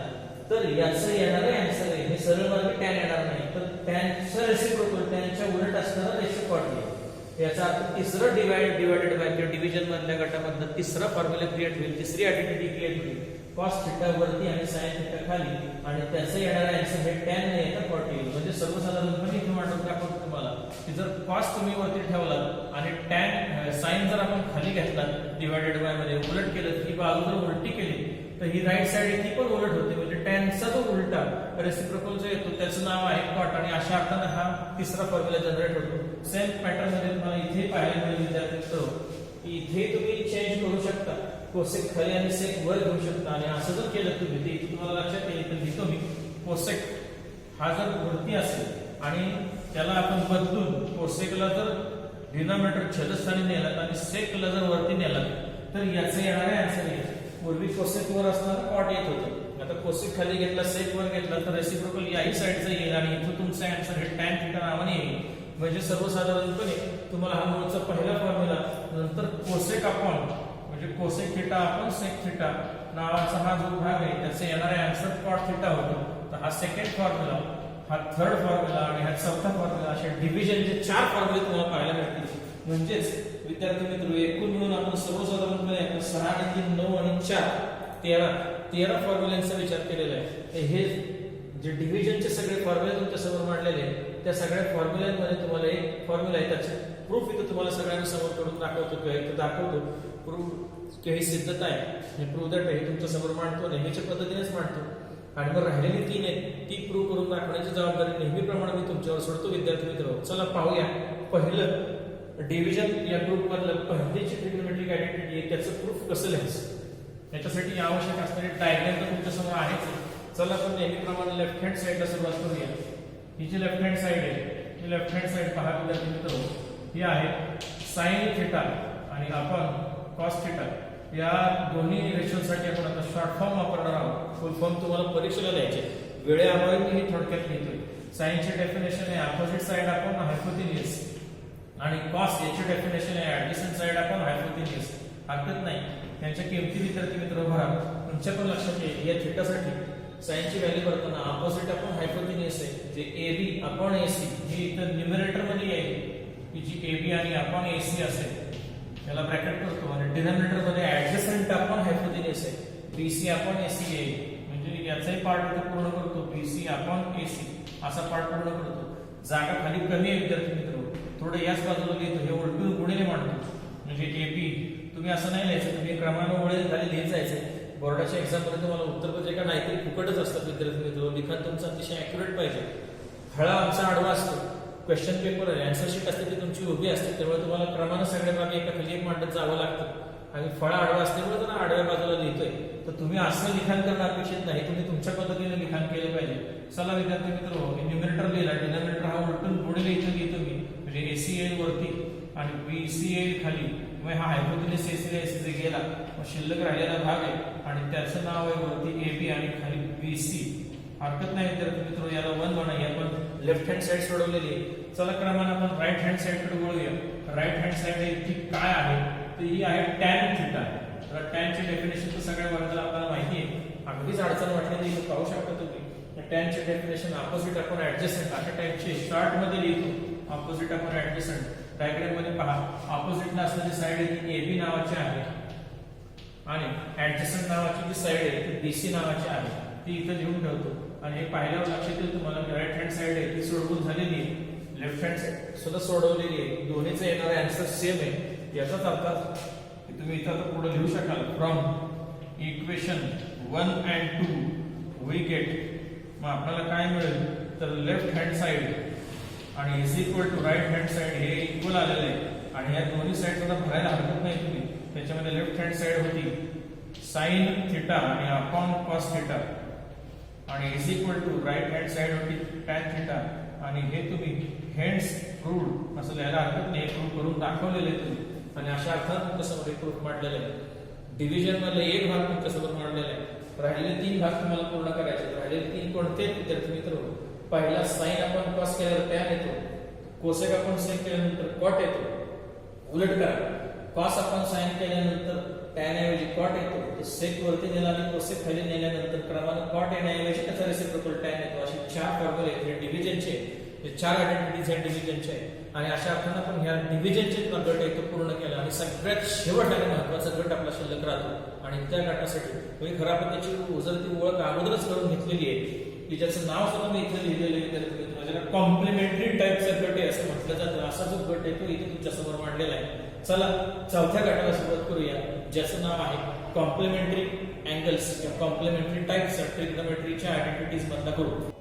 S1: तर याचं येणारं आन्सर आहे हे सरळ मार्ग टॅन येणार नाही तर टॅनचं रेसिप्रोकल टॅनच्या उलट असणारा रेशो कॉट येईल. याचा अर्थ तिसरं डिवायडेड बाय किंवा डिव्हिजन मधल्या गटामधलं तिसरा फॉर्म्युला क्रिएट होईल. तिसरी आयडेंटिटी क्रिएट होईल. कॉस थिटा वरती आणि साइन थिटा खाली आणि त्याचं येणारं आन्सर हे टॅन नाही तर कॉट येईल. म्हणजे सर्वसाधारणपणे इथे वाटून दाखवतो तुम्हाला की जर कॉस तुम्ही वरती ठेवला आणि टॅन साइन जर आपण खाली घेतला डिवायडेड बाय मध्ये उलट केलं तर ही बाजू जर उलटी केली तर ही राईट साइड ती पण उलट होते. म्हणजे टॅनचा जो उलटा रेसिप्रोकल जो येतो त्याचं नाव आहे कॉट आणि अशा अर्थाने हा तिसरा फॉर्म्युला जनरेट होतो. सेम पॅटर्न मध्ये तुम्हाला इथे पाहायला मिळेल विद्यार्थी की इथे तुम्ही चेंज करू शकता. कोसेक खाली आणि सेक वर घेऊ शकता आणि असं जर केलं तुम्ही ते इथे तुम्हाला लक्षात येईल तर लिहितो मी कोसेक हा जर वरती असेल आणि त्याला आपण बदलून कोसेकला जर डिनॉमिनेटर छेदस्थानी नेला आणि सेकला जर वरती नेला तर याचं येणारे आन्सर येईल. पूर्वी कोसेक वर असताना कॉट येत होतं. आता कोसेक खाली घेतला सेक वर घेतला तर रेसिप्रोकल याही साइडचं येईल आणि इथं तुमचा आन्सर हे टॅन थिटा नावाने येईल. म्हणजे सर्वसाधारणपणे तुम्हाला हा मूळचा पहिला फॉर्म्युला नंतर कोसेक अपॉन म्हणजे cosec theta upon sec theta नावाचा हा जो भाग आहे त्याचे येणारे आन्सर कॉट थिटा होतो. तर हा सेकंड फॉर्म्युला हा थर्ड फॉर्म्युला आणि हा चौथा फॉर्म्युला असे डिव्हिजनचे 4 फॉर्म्युले तुम्हाला पाहायला मिळतील. म्हणजेच विद्यार्थी मित्र एकूण मिळून आपण सर्वसाधारणपणे 6 आणि 3 9 आणि 4 13 फॉर्म्युल्यांचा विचार केलेला आहे. हे जे डिव्हिजनचे सगळे फॉर्म्युले तुमच्या समोर मांडलेले आहेत त्या सगळ्या फॉर्म्युल्यांमध्ये तुम्हाला एक फॉर्म्युला आहे त्याचे प्रूफ इथं तुम्हाला सगळ्यांना समोर करून दाखवतो किंवा इथं दाखवतो. प्रूफ किंवा ही सिद्धता आहे हे प्रूफ दॅट हे तुमच्या समोर मांडतो नेहमीच्या पद्धतीनेच मांडतो आणि मग राहिलेली 3 आहेत ती प्रूफ करून दाखवण्याची जबाबदारी नेहमीप्रमाणे मी तुमच्यावर सोडतो. विद्यार्थी मित्र चला पाहूया पहिलं डिव्हिजन या ग्रुप मधलं पहिलीची ट्रिग्नोमेट्रिक आयडेंटिटी आहे त्याचं प्रूफ कसं लिहायचं. याच्यासाठी आवश्यक असणारी डायग्राम तर तुमच्या समोर आहेच. चला आपण नेहमीप्रमाणे लेफ्ट हँड साइडला सुरुवात करूया. ही जी लेफ्ट हँड साइड आहे ही लेफ्ट हँड साइड पहा विद्यार्थी मित्र ही आहे साइन थिटा आणि आपण कॉस थिटा या दोन्ही रेशोसाठी आपण आता शॉर्ट फॉर्म वापरणार आहोत. फुल फॉर्म तुम्हाला परीक्षेला द्यायचे वेळेअभावी मी हे थोडक्यात लिहितोय. साइनचे डेफिनेशन आहे अपोजिट साइड आपण हायपोटेन्यूज आणि कॉस याचे डेफिनेशन आहे ऍडजसंट साइड आपण हायपोटेन्यूज. हरकत नाही त्यांच्या किमती विद्यार्थी मित्र भरा तुमच्या पण लक्षात येईल. या थिटासाठी साइनची व्हॅल्यू करताना अपोजिट आपण हायपोटेन्यूज आहे जे AB अपॉन AC हे इथं न्यूमरेटर मध्ये येईल की जी AB आणि अपॉन AC असेल त्याला ब्रॅकेट करतो आणि डिनॉमिनेटर मध्ये ऍडजसंट अपॉन हायपोटेन्यूज आहे BC अपॉन AC येईल. म्हणजे याचाही पार्ट इथं पूर्ण करतो BC अपॉन AC असा पार्ट पूर्ण करतो. जागा खाली कमी आहे विद्यार्थी मित्र थोडं याच बाजूला लिहितो हे उलटून गुणिले मांडतो. म्हणजे AB तुम्ही असं नाही लिहायचं तुम्ही क्रमानं वळे खाली लिहित जायचं. बोर्डाच्या एक्झाम मध्ये तुम्हाला उत्तर पत्रिका नाहीतरी फुकटच असतात विद्यार्थी मित्र. लिखाण तुमचं अतिशय ॲक्युरेट पाहिजे. फळा आमचा आडवा असतो क्वेश्चन पेपर आन्सर शीट असते ती तुमची उभी असते त्यामुळे तुम्हाला क्रमानं सगळ्या मागे एका खाली एक मांडत जावं लागतं आणि फळा आडवा असल्यामुळे त्यांना आडव्या बाजूला लिहितोय. तर तुम्ही असं लिखाण करणं अपेक्षित नाही तुम्ही तुमच्या पद्धतीने लिखाण केलं पाहिजे. चला विद्यार्थी मित्र न्यूमरेटर लिहिला डिनॉमिनेटर हा उलटून गुणिले इथं लिहितो मी म्हणजे AC येईल वरती आणि BC येईल खाली. मग हा हायपोटेन्यूज AC गेला मग शिल्लक राहिलेला भाग आहे आणि त्याचं नाव आहे वरती AB आणि खाली BC. हरकत नाही विद्यार्थी मित्र याला 1 म्हणा. आपण लेफ्ट हँड साइड सोडवलेली आहे. चला क्रमानं आपण राईट हँड साइड कडे वळूया. राईट हँड साइड ती काय आहे तर ही आहे टॅन थिटा. तर टॅनचे डेफिनेशन तर सगळ्या वर्गाला आपल्याला माहिती आहे. अगदीच अडचण वाटलेली इथे पाहू शकता तुम्ही. टॅनचे डेफिनेशन अपोजिट आपण ऍडजसंट अशा टाइपचे शॉर्ट मध्ये लिहितो. अपोजिट आपण ऍडजसंट डायग्राम मध्ये पहा अपोजिटला असलेली साइड आहे ती AB नावाची आहे आणि ऍडजसंट नावाची जी साइड आहे ती BC नावाची आहे ती इथं लिहून ठेवतो. आणि हे पाहिल्यावर लक्षात येईल तुम्हाला राईट हँड साइड आहे ती सोडवून झालेली आहे लेफ्ट हँड साइड सुद्धा सोडवलेली आहे. दोन्हीचे येणारे आन्सर सेम आहे. याचाच अर्थ की तुम्ही इथं आता पुढे लिहू शकाल from equation 1 and 2 we get. मग आपल्याला काय मिळेल तर लेफ्ट हँड साइड आणि is equal to right hand side हे इक्वल आलेले आहे आणि या दोन्ही साइड सुद्धा भरायला हरकत नाही तुम्ही. त्याच्यामध्ये लेफ्ट हँड साइड होती साइन थिटा आणि अपॉन कॉस थिटा आणि is equal to right hand side होती टॅन थिटा आणि हे तुम्ही हेन्स प्रूव्ड असं लिहायला हरकत नाही. प्रूव्ह करून दाखवलेले आहे तुम्ही आणि अशा अर्थात तुमच्यासमोर प्रूफ मांडलेले आहे. डिव्हिजन मधले एक भाग तुमच्यासमोर मांडलेला आहे. राहिलेले 3 भाग तुम्हाला पूर्ण करायचे. राहिलेले 3 कोणते विद्यार्थी मित्र? पहिला साइन अपॉन कॉस केल्यावर टॅन येतो, कोसेक अपॉन सेक केल्यानंतर कॉट येतो. उलट करा, कॉस अपॉन साइन केल्यानंतर टॅन ऐवजी कॉट येतो, तर सेक वरती नेला आणि कोसेक खाली नेल्यानंतर क्रमाने कॉट येण्याऐवजी त्याचा रेसिप्रोकल टॅन येतो. अशी 4 फॉर्म्युले आहेत हे डिव्हिजनचे. हे 4 आयडेंटिटीज आहेत डिव्हिजनचे आणि अशा अर्थानं आपण ह्या डिव्हिजनचे गट आहे तो पूर्ण केला आणि सगळ्यात शेवट आणि महत्वाचा गट आपला शिल्लक राहतो आणि त्या गटासाठी तुम्ही खऱ्या पद्धतीची उजळती ओळख अगोदरच करून घेतलेली आहे की ज्याचं नाव सुद्धा मी इथे लिहिलेलं आहे. ज्याला कॉम्प्लिमेंटरी टाईपचा गट आहे असं म्हटलं जातं. असा जो गट आहे तो इथे तुमच्या समोर मांडलेला आहे. चला चौथ्या गटाला सुरुवात करूया ज्याचं नाव आहे कॉम्प्लिमेंटरी अँगल्स या कॉम्प्लिमेंटरी टाईप्स ट्रिग्नोमेट्रीच्या आयडेंटिटीज मधला करू.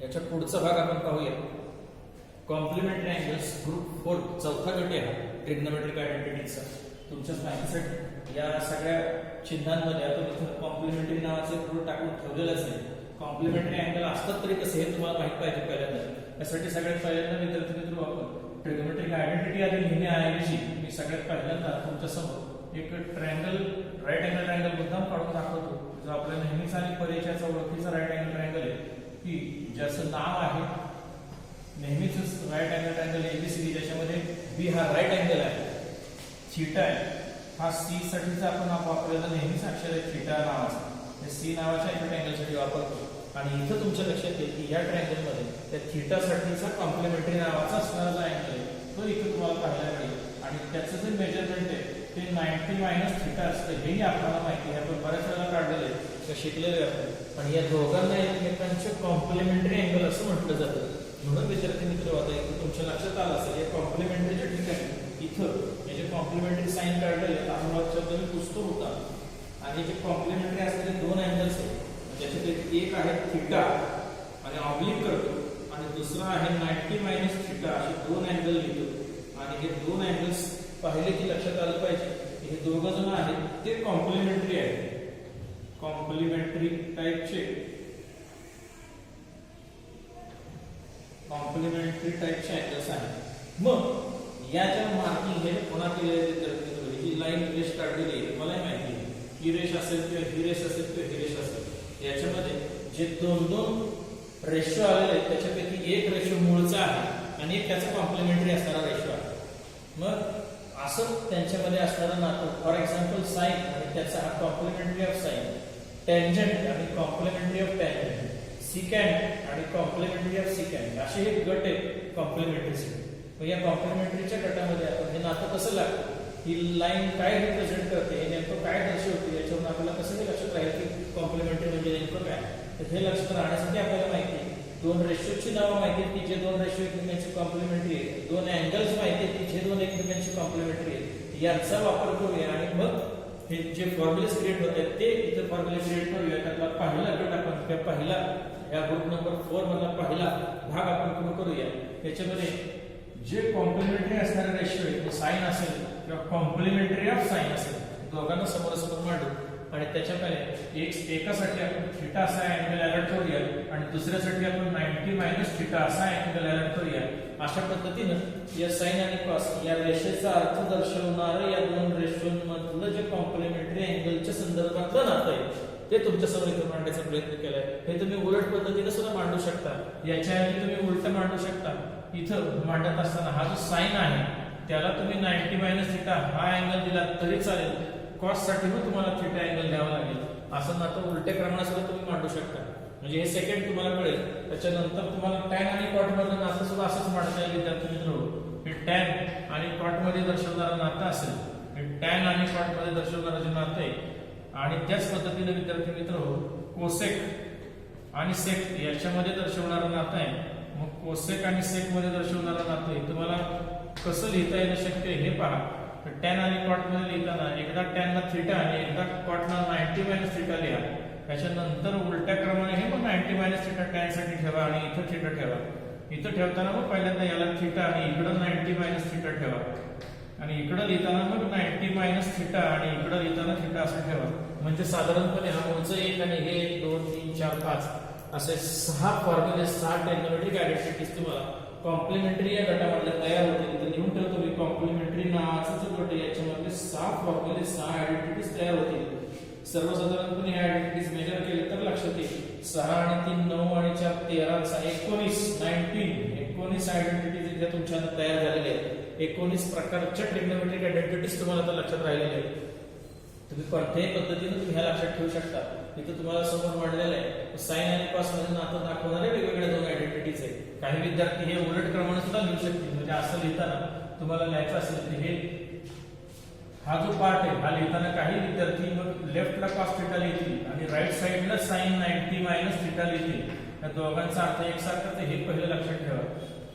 S1: याच्या पुढचा भाग आपण पाहूया. कॉम्प्लिमेंटरी अँगल्स ग्रुप 4 चौथा गट आहे ट्रिग्नोमेट्रिक आयडेंटिटीजचा. तुमच्या माहितीसाठी या सगळ्या चिन्हांमध्ये आपण इथे कॉम्प्लिमेंटरी नावाचे ग्रुप टाकून ठेवलेलंच नाही. कॉम्प्लिमेंटरी अँगल असतात तरी कसे हे तुम्हाला माहित पाहिजे पहिल्यांदा. यासाठी सगळ्यात पहिल्यांदा विद्यार्थी मित्र आपण ट्रिग्नोमेट्रिक आयडेंटिटी आधी लिहिण्याऐवजी मी सगळ्यात पहिल्यांदा तुमच्या समोर एक ट्रायंगल राईट अँगल ट्रायंगल मुद्दाम काढून दाखवतो जो आपल्या नेहमीचा आणि परिचयाचा ओळखीचा राईट अँगल ट्रायंगल आहे की ज्याचं नाव आहे नेहमीच राईट अँगल ट्रायंगल एबीसीडी. ज्याच्यामध्ये बी हा राईट अँगल आहे, थीटा आहे हा सी साठीचा आपण वापरलेला नेहमीच अक्षर आहे थीटा नावाचा. हे सी नावाच्या एका ट्रायंगलसाठी वापरतो आणि इथं तुमच्या लक्षात येईल की या ट्रायंगल मध्ये त्या थीटा साठीचा कॉम्प्लिमेंटरी नावाचा असणारा जो अँगल आहे तो इथे तुम्हाला पाहायला मिळेल आणि त्याचं जे मेजरमेंट आहे ते 90 मायनस थीटा असतं. हेही आपल्याला माहिती आहे, आपण बऱ्याच वेळा काढलेले आहे, शिकलेले आपण. आणि या दोघांना एकमेकांचे कॉम्प्लिमेंटरी अँगल असं म्हटलं जातं. म्हणून विद्यार्थी मित्र आता इथं तुमच्या लक्षात आलं असेल या कॉम्प्लिमेंटरीच्या ठिकाणी इथं हे जे कॉम्प्लिमेंटरी साइन काढलेले आहेत शब्द मी पुसतो होता आणि जे कॉम्प्लिमेंटरी असलेले 2 अँगल्स आहेत ज्याच्यापैकी एक आहे थीटा आणि ऑब्लिक करतो आणि दुसरा आहे 90 मायनस थीटा असे 2 अँगल लिहितो आणि हे 2 अँगल्स पाहिले की लक्षात आलं पाहिजे हे दोघं जण आहेत ते कॉम्प्लिमेंटरी आहेत. कॉम्प्लिमेंटरी टाईपचे अँगल्स आहेत. मग या ज्या मार्किंग हे पुन्हा केलेले ही लाईन रेष काढलेली आहे तुम्हाला माहिती आहे. ही रेष असेल किंवा ही रेष असेल किंवा ही रेष असेल याच्यामध्ये जे 2 रेशो आलेले आहेत त्याच्यापैकी एक रेशो मूळचा आहे आणि एक त्याचा कॉम्प्लिमेंटरी असणारा रेशो आहे. मग असं त्यांच्यामध्ये असणारं नातं फॉर एक्झाम्पल साइन आणि त्याचा हा कॉम्प्लिमेंटरी ऑफ साइन, टॅन्जंट आणि कॉम्प्लिमेंटरी ऑफ टॅन्जंट, सिकॅन्ट आणि कॉम्प्लिमेंटरी ऑफ सिकॅन्ट असे हे गट आहेत कॉम्प्लिमेंटरीचे. मग या कॉम्प्लिमेंटरीच्या गटामध्ये आपण हे नातं कसं लागतं, ही लाईन काय रिप्रेझेंट करते, हे नेमकं काय दर्शवते याच्यावरून आपल्याला कसं हे लक्षात राहील की कॉम्प्लिमेंटरी म्हणजे नेमकं काय. तर हे लक्षात राहण्यासाठी आपल्याला माहिती आहे 2 रेशोची नावं माहिती आहेत की जे 2 रेशो एकमेकांची कॉम्प्लिमेंटरी आहेत, 2 अँगल्स माहिती आहेत की जे 2 एकमेकांची कॉम्प्लिमेंटरी आहेत. याचा वापर करूया आणि मग हे जे फॉर्म्युलेस क्रिएट होत आहेत ते इथे फॉर्म्युले क्रिएट करूया. त्यातला पहिला गट आपण किंवा पहिला या ग्रुप नंबर 4 मधला पहिला भाग आपण सुरू करूया. याच्यामध्ये जे कॉम्प्लिमेंटरी असणारे रेशो आहे साइन असेल किंवा कॉम्प्लिमेंटरी ऑफ साइन असेल दोघांना समोरासमोर मांडू आणि त्याच्यामध्ये एकासाठी आपण थीटा असा अँगल अलर्ट करूया आणि दुसऱ्यासाठी आपण 90 मायनस थीटा असा अँगल अलर्ट करूया. अशा पद्धतीनं या साइन आणि कॉस या रेषेचा अर्थ दर्शवणारं या 2 रेशोंमधलं जे कॉम्प्लिमेंटरी अँगलच्या संदर्भातलं नातं आहे ते तुमच्या समोर इथे मांडण्याचा प्रयत्न केलाय. हे तुम्ही उलट पद्धतीने सुद्धा मांडू शकता, याच्याऐवजी तुम्ही उलट मांडू शकता. इथं मांडत असताना हा जो साइन आहे त्याला तुम्ही 90 मायनस थीटा हा अँगल दिला तरी चालेल, कॉस साठी मग तुम्हाला थीटा अँगल द्यावा लागेल. असं नातं उलट्या क्रमाने सुद्धा तुम्ही मांडू शकता. म्हणजे हे सेकंड तुम्हाला कळेल. त्याच्यानंतर तुम्हाला टॅन आणि कॉट मधलं नातं सुद्धा असंच मांडता येईल विद्यार्थी मित्र. हे टॅन आणि कॉट मध्ये दर्शवणारं नातं असेल, हे टॅन आणि कॉट मध्ये दर्शवणारं जे नातं आहे आणि त्याच पद्धतीने विद्यार्थी मित्र कोसेक आणि सेक याच्यामध्ये दर्शवणारं नातं आहे. मग कोसेक आणि सेक मध्ये दर्शवणारं नातं आहे तुम्हाला कसं लिहिता येणं शक्य आहे हे पहा. टॅन आणि कॉट मध्ये लिहिताना एकदा टॅनला थीटा आणि एकदा कॉटला 90 मायनस थीटा लिहा. त्याच्यानंतर उलट्या क्रमाने हे मग 90 मायनस थिटा टॅन साठी ठेवा आणि इथं थिटा ठेवा. इथं ठेवताना मग पहिल्यांदा याला थिटा आणि इकडं 90 मायनस थिटा ठेवा आणि इकडं लिहिताना मग 90 मायनस थिटा आणि इकडं लिहिताना थिटा असं ठेवा. म्हणजे साधारणपणे हा मूळचं 1 आणि हे 1 2 3 4 5 असे 6 फॉर्म्युले 6 ट्रिग्नोमेट्रिक आयडेंटिटीज तुम्हाला कॉम्प्लिमेंटरी या गटामध्ये तयार होतील. तर लिहून ठेवतो मी कॉम्प्लिमेंटरी नावाचा जो गट आहे याच्यामध्ये 6 फॉर्म्युले 6 आयडेंटिटीज तयार होतील. सर्वसाधारणपणे या आयडेंटिटीज मेजर केले तर लक्षात येईल 6 आणि 3 9 आणि 4 13 19 आयडेंटिटीज इथे तुमच्या तयार झालेले आहेत. 19 प्रकारच्या ट्रिग्नोमेट्रिक आयडेंटिटीज तुम्हाला आता लक्षात राहिलेल्या आहेत. तुम्ही कोणत्याही पद्धतीने तुम्ही ह्या लक्षात ठेवू शकता. इथं तुम्हाला समोर मांडलेलं आहे साइन आणि कॉस मध्ये नातं दाखवणारे वेगवेगळ्या 2 आयडेंटिटीज आहेत. काही विद्यार्थी हे उलट क्रमाने सुद्धा लिहू शकतील. म्हणजे असं लिहिताना तुम्हाला लिहायचं असेल तर हे हा जो पार्ट आहे हा लिहिताना काही विद्यार्थी मग लेफ्टला कॉस थिटा लिहितील आणि राईट साइडला साइन 90 मायनस थिटा लिहितील. या दोघांचा अर्थ एकसारखाच आहे हे पहिलं लक्षात ठेवा.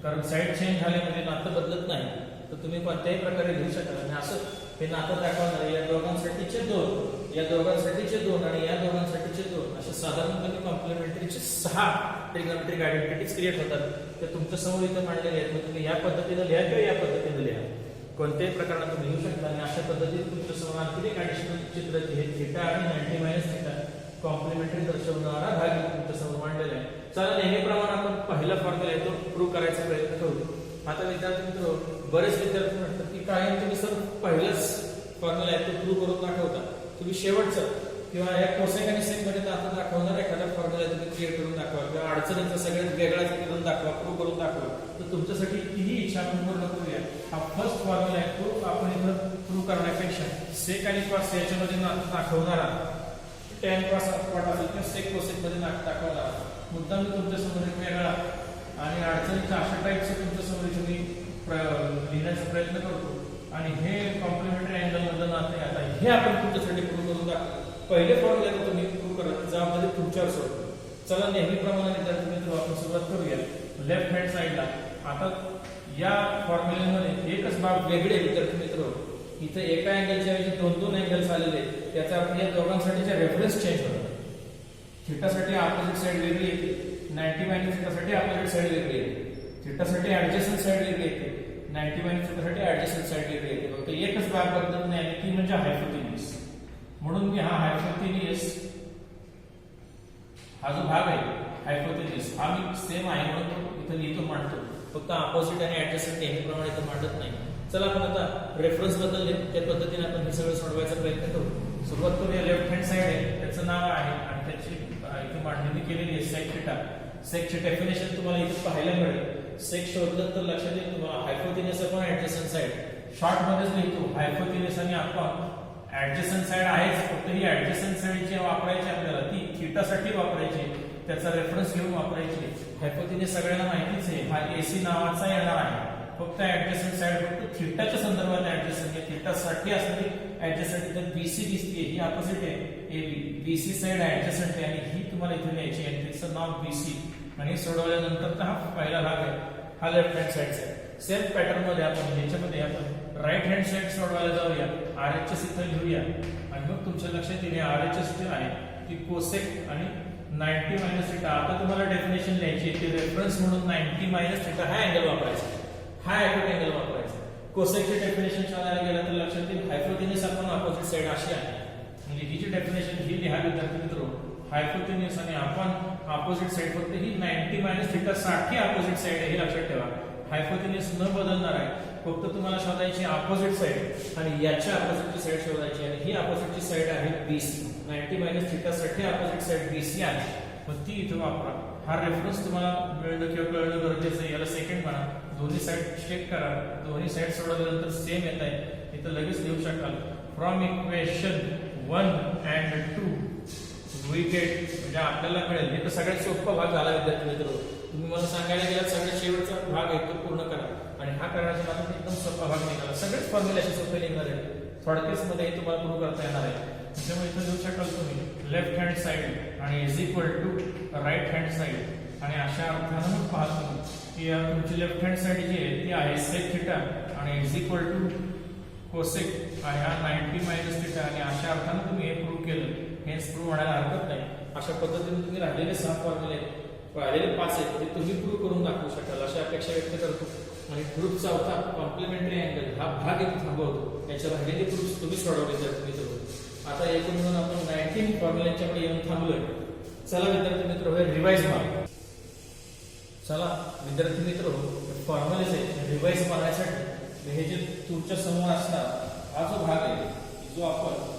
S1: कारण साइड चेंज झाले म्हणजे नातं बदलत नाही. तर तुम्ही कोणत्याही प्रकारे लिहू शकता. आणि असं हे नातं दाखवणार या दोघांसाठीचे 2 या दोघांसाठीचे 2 आणि या दोघांसाठीचे 2 असे साधारणपणे कॉम्प्लिमेंटरीचे 6 ट्रिग्नोमेट्रिक आयडेंटिटीज क्रिएट होतात. ते तुमच्या समोर इथे मांडलेले आहेत. मग तुम्ही या पद्धतीने लिहा किंवा या पद्धतीने लिहा कोणत्याही प्रकारात तुम्ही लिहू शकता. आणि अशा पद्धतीने तुमच्या समोर आणखी एक ऍडिशनल चित्र हे थिटा आणि 90 मायनस थिटा कॉम्प्लिमेंटरी दर्शवणारा भाग तुमच्या समोर मांडलेला आहे. चला नेहमीप्रमाणे आपण पहिला फॉर्म्युला आहे तो प्रूव्ह करायचा प्रयत्न करू. आता विद्यार्थी मित्र बरेच विद्यार्थी म्हणतात की काय तुम्ही सर पहिलाच फॉर्म्युला आहे तो प्रूव्ह करून दाखवता. तुम्ही शेवटचं किंवा या कोसेक आणि सेक मध्ये नातं दाखवणार एखादा फॉर्म्युला तुम्ही क्लिअर करून दाखवा किंवा अडचणीचा सगळ्यात वेगळाच करून दाखवा प्रूव्ह करून दाखवा. तर तुमच्यासाठी ही इच्छा आपण पूर्ण करूया. हा फर्स्ट फॉर्म्युला आहे तो आपण इथं प्रूव्ह करण्यापेक्षा सेक आणि कॉस याच्यामध्ये नातं दाखवणारा टॅन कॉस अपवाट असेल किंवा सेक कोसेक मध्ये नातं दाखवणारा मुद्दा मी तुमच्या समोर एक वेगळा आणि अडचणीच्या अशा टाईपचे तुमच्या समोर मी लिहिण्याचा प्रयत्न करतो. आणि हे कॉम्प्लिमेंटरी अँगल मधलं नातं आता हे आपण तुमच्यासाठी प्रूव्ह करून दाखवतो. पहिले फॉर्म्युला तुम्ही प्रूव्ह करा जबाबदारी तुमच्यावर सोडतो. चला नेहमीप्रमाणे विद्यार्थी मित्र आपण सुरुवात करूया लेफ्ट हँड साइडला. आता या फॉर्म्युल्यामध्ये एकच भाग वेगळे विद्यार्थी मित्र इथे एका अँगलच्या ऐवजी 2 अँगल्स आलेले आहेत. त्याचा अर्थ या दोघांसाठीचे रेफरन्स चेंज होतात. थिटासाठी ऑपोजिट साइड वेगळी येते 90 मायनस थिटासाठी ऑपोजिट साइड वेगळी येते. थिटासाठी ऍडजस्टंट साइड वेगळी येते 90 मायनस थिटासाठी ऍडजस्टंट साइड वेगळी येते. फक्त एकच भाग बदलत नाही ती म्हणजे हायपोटेन्यूज. म्हणून मी हा हायपोटेन्यूज हा जो भाग आहे हायपोटेन्यूज हा मी सेम आहे म्हणून इथं लिहितो मांडतो. फक्त ऑपोजिट आणि ऍडजस्टंट नेहमीप्रमाणे इथं मांडत नाही. चला आपण आता रेफरन्स बदलले त्या पद्धतीने आपण हे सगळं सोडवायचा प्रयत्न करू. सुरुवात करूया लेफ्ट हँड साइड आहे त्याचं नाव आहे आणि त्याची इथे मांडणी केलेली आहे सेक थिटा. सेकचे डेफिनेशन तुम्हाला इथे पाहायला मिळेल. सेक शोधलं तर लक्षात येईल तुम्हाला हायपोटेन्यूज अपॉन ऍडजस्टंट साइड. शॉर्ट मध्येच लिहितो हायपोटेन्यूज आणि अपॉन ऍडजस्टंट साइड आहेच. फक्त ही ऍडजस्टंट साइड जी वापरायची आपल्याला ती थिटासाठी वापरायची. त्याचा रेफरन्स घेऊन वापरायची. हायपोटेन्यूज सगळ्यांना माहितीच आहे हा एसी नावाचा येणार आहे. फक्त ऍडजस्टंट साइड फक्त थिटाच्या संदर्भात ऍडजस्टंट आहे. थिटासाठी असणारी ऍडजस्टंट इथे बीसी दिसते ही अपोजिट आहे एबी. बीसी साइड ऍडजस्टंट आहे आणि ही तुम्हाला इथे लिहायची आहे. त्याचं नाव बीसी आणि सोडवल्यानंतर हा पहिला भाग आहे हा लेफ्ट हँड साइडचा आहे. सेम पॅटर्न मध्ये आपण याच्यामध्ये आपण राईट हँड साइड सोडवायला जाऊया. आरएचएस इथे लिहूया आणि मग तुमच्या लक्षात येईल आरएचएस जे आहे ती कोसेक आणि 90 मायनस थिटा. आता तुम्हाला डेफिनेशन लिहायची आहे की रेफरन्स म्हणून 90 मायनस थिटा हा अँगल वापरायचा. हा ऍक्यूट अँगल वापरायचा. कोसेकचे डेफिनेशन शोधायला गेलं तर लक्षात येईल हायपोटेन्यूज अपॉन ऑपोजिट साइड अशी आहे. म्हणजे ही जी डेफिनेशन ही लिहा विद्यार्थी मित्र हायपोटेन्यूज आणि अपॉन ऑपोजिट साइड फक्त ही 90 मायनस थिटा साठी ऑपोजिट साइड आहे हे लक्षात ठेवा. हायपोटेन्यूज न बदलणार आहे. फक्त तुम्हाला शोधायची ऑपोजिट साइड आणि याच्या ऑपोजिटची साइड शोधायची आणि ही ऑपोजिटची साइड आहे बीसी. 90 मायनस थिटा साठी ऑपोजिट साइड बीसी आहे. मग ती इथे वापरा. हा रेफरन्स तुम्हाला मिळणं किंवा कळणं गरजेचं आहे. याला सेकंड म्हणा. दोन्ही साइड चेक करा. दोन्ही साइड सोडवल्यानंतर सेम येत आहे इथं लगेच लिहू शकाल from equation 1 and 2 we get. म्हणजे आपल्याला कळेल. हे तर सगळ्यात सोपा भाग झाला विद्यार्थी मित्र. तुम्ही मला सांगायला गेलात सगळ्यात शेवटचा भाग आहे तो पूर्ण करा आणि हा करण्याच्या बाबतीत एकदम सोपा भाग निघाला. सगळेच फॉर्म्युले असे सोपे निघणार आहेत. थोडक्याच मध्ये तुम्हाला प्रूव्ह करता येणार आहे. त्यामुळे इथं लिहू शकाल तुम्ही लेफ्ट हँड साइड आणि is equal to right hand side आणि अशा अर्थानं मग पाहतो की तुमची लेफ्ट हँड साइड जी आहे ती आहे सेक थिटा आणि इज इक्वल टू कोसेक आणि हा 90 मायनस थिटा आणि अशा अर्थानं तुम्ही हे प्रूव्ह केलं. हेच प्रूव्ह म्हणायला हरकत नाही. अशा पद्धतीने तुम्ही राहिलेले 6 फॉर्म्युले राहिलेले 5 आहेत ते तुम्ही प्रूव्ह करून दाखवू शकाल अशी अपेक्षा व्यक्त करतो. आणि ग्रुप चौथा कॉम्प्लिमेंटरी अँगल हा भाग इथे थांबवतो. याच्या राहिलेले प्रूफ तुम्ही सोडवले विद्यार्थी मित्र. आता एकूण मिळून आपण 19 फॉर्म्युल्यांच्याकडे येऊन थांबलोय. चला विद्यार्थी मित्र हे रिवाइज मार. चला विद्यार्थी मित्र फॉर्म्युलेज आहे रिवाइज मारण्यासाठी हे जे तुमच्या समोर असणार हा जो भाग आहे जो आपण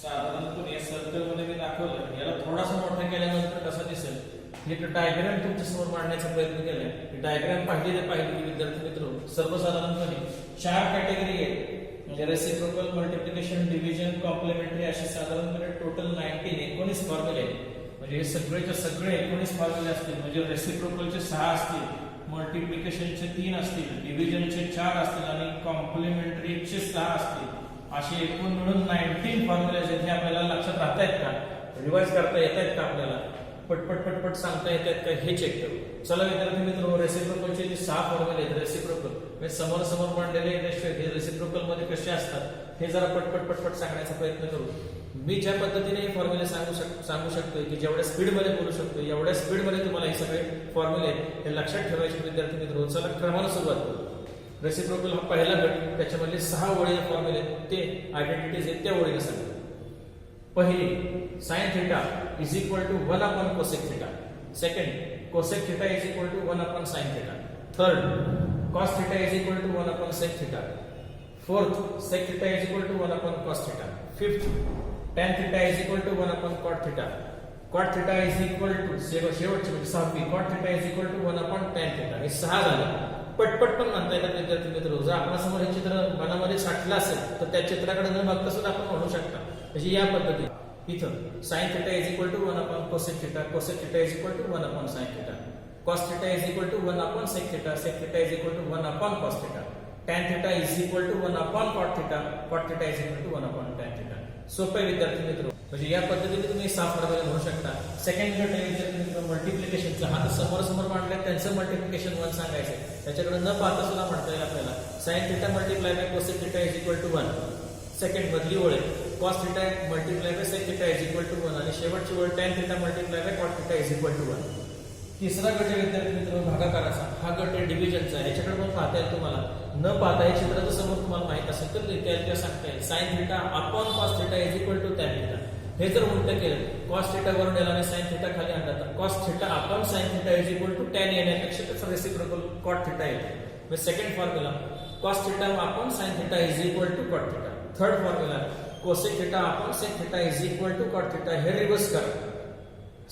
S1: साधारणपणे या सर्कल मध्ये मी दाखवलं याला थोडासा मोठा केल्यानंतर कसा दिसेल एक डायग्राम तुमच्या समोर मांडण्याचा प्रयत्न केलाय. ही डायग्राम पाहिली की विद्यार्थी मित्र सर्वसाधारणपणे 4 कॅटेगरी आहेत म्हणजे रेसिप्रोकल, मल्टिप्लिकेशन, डिव्हिजन, कॉम्प्लिमेंटरी असे साधारणपणे टोटल 19 फॉर्म्युले आहेत. म्हणजे हे सगळेच्या सगळे 19 फॉर्म्युले असतील. म्हणजे रेसिप्रोकलचे 6 असतील, मल्टिप्लिकेशनचे 3 असतील, डिव्हिजनचे 4 असतील आणि कॉम्प्लिमेंटरीचे 6 असतील. असे एकूण मिळून 19 फॉर्म्युले आहेत. हे आपल्याला लक्षात राहता आहेत का, रिवाइज करता येत आहेत का, आपल्याला पटपट सांगता येत आहेत का हे चेक करू. चला विद्यार्थी मित्र रेसिप्रोकलचे जे 6 फॉर्म्युले आहेत रेसिप्रोकल म्हणजे समोर मांडलेले हे रेसिप्रोकल मध्ये कसे असतात हे जरा पटपट सांगण्याचा प्रयत्न करू. मी ज्या पद्धतीने हे फॉर्म्युले सांगू शकतोय की जेवढ्या स्पीड मध्ये बोलू शकतो एवढ्या स्पीड मध्ये तुम्हाला हे सगळे फॉर्म्युले हे लक्षात ठेवायचे विद्यार्थी मित्र. चला क्रमाने सुरुवात करू. रेसिप्रोकल हा पहिला गट त्याच्यामध्ये 6 ओळी फॉर्म्युले ते आयडेंटिटीज आहेत त्या ओळीने सांगतो. पहिली sine theta is equal to 1 upon cosec theta. Second cosec theta is equal to 1 upon sine theta. Third cos theta is equal to 1 upon sec theta. Fourth sec theta is equal to 1 upon cos theta. Fifth tan theta is equal to 1 upon cot theta. Cot theta is equal to शेवटचे म्हणजे 6वी cot theta is equal to 1 upon tan theta. हे 6 झाले. पटपट पण म्हणता येतात विद्यार्थी मित्र. जर आपल्यासमोर हे चित्र मनामध्ये साठलं असेल तर त्या चित्राकडे न बघता सुद्धा आपण म्हणू शकता. म्हणजे या पद्धतीने इथं sine theta is equal to 1 upon cosec theta. Cosec theta is equal to 1 upon sine theta. Cos theta is equal to 1 upon sec theta. Sec theta is equal to 1 upon cos theta. tan theta is equal to 1 upon cot theta. Cot theta is equal to 1 upon tan theta. सोपे विद्यार्थी मित्र. म्हणजे या पद्धतीने तुम्ही 6 फॉर्म्युले म्हणू शकता. सेकंड गट आहे विद्यार्थी मित्र मल्टिप्लिकेशनचा. हा तर समोर मांडलाय त्यांचं मल्टिप्लिकेशन 1 सांगायचं. त्याच्याकडे न पाहता सुद्धा म्हणता येईल आपल्याला sine theta multiply by cosec theta is equal to 1. Second मधली ओळ cos theta multiply by sec theta is equal to 1 आणि शेवटची ओळ tan theta multiply by cot theta is equal to 1. तिसरा गट आहे विद्यार्थी मित्र भागाकाराचा. हा गट आहे डिव्हिजनचा. याच्याकडे पण पाहता येईल तुम्हाला. न पाहता हे चित्र जर समोर तुम्हाला माहित असेल तर त्या सांगता येईल sine theta upon cos theta is equal to tan theta. हे जर उलट केलं कॉस थीटा वरून गेला आणि साइन थीटा खाली आणला तर cos theta upon sine theta is equal to tan येण्यापेक्षा त्याचा रेसिप्रोकल कॉट थीटा येतो. म्हणजे second formula cos theta upon sine theta is equal to cot theta. Third formula cosec theta upon sec theta is equal to cot theta. हे रिव्हर्स करा.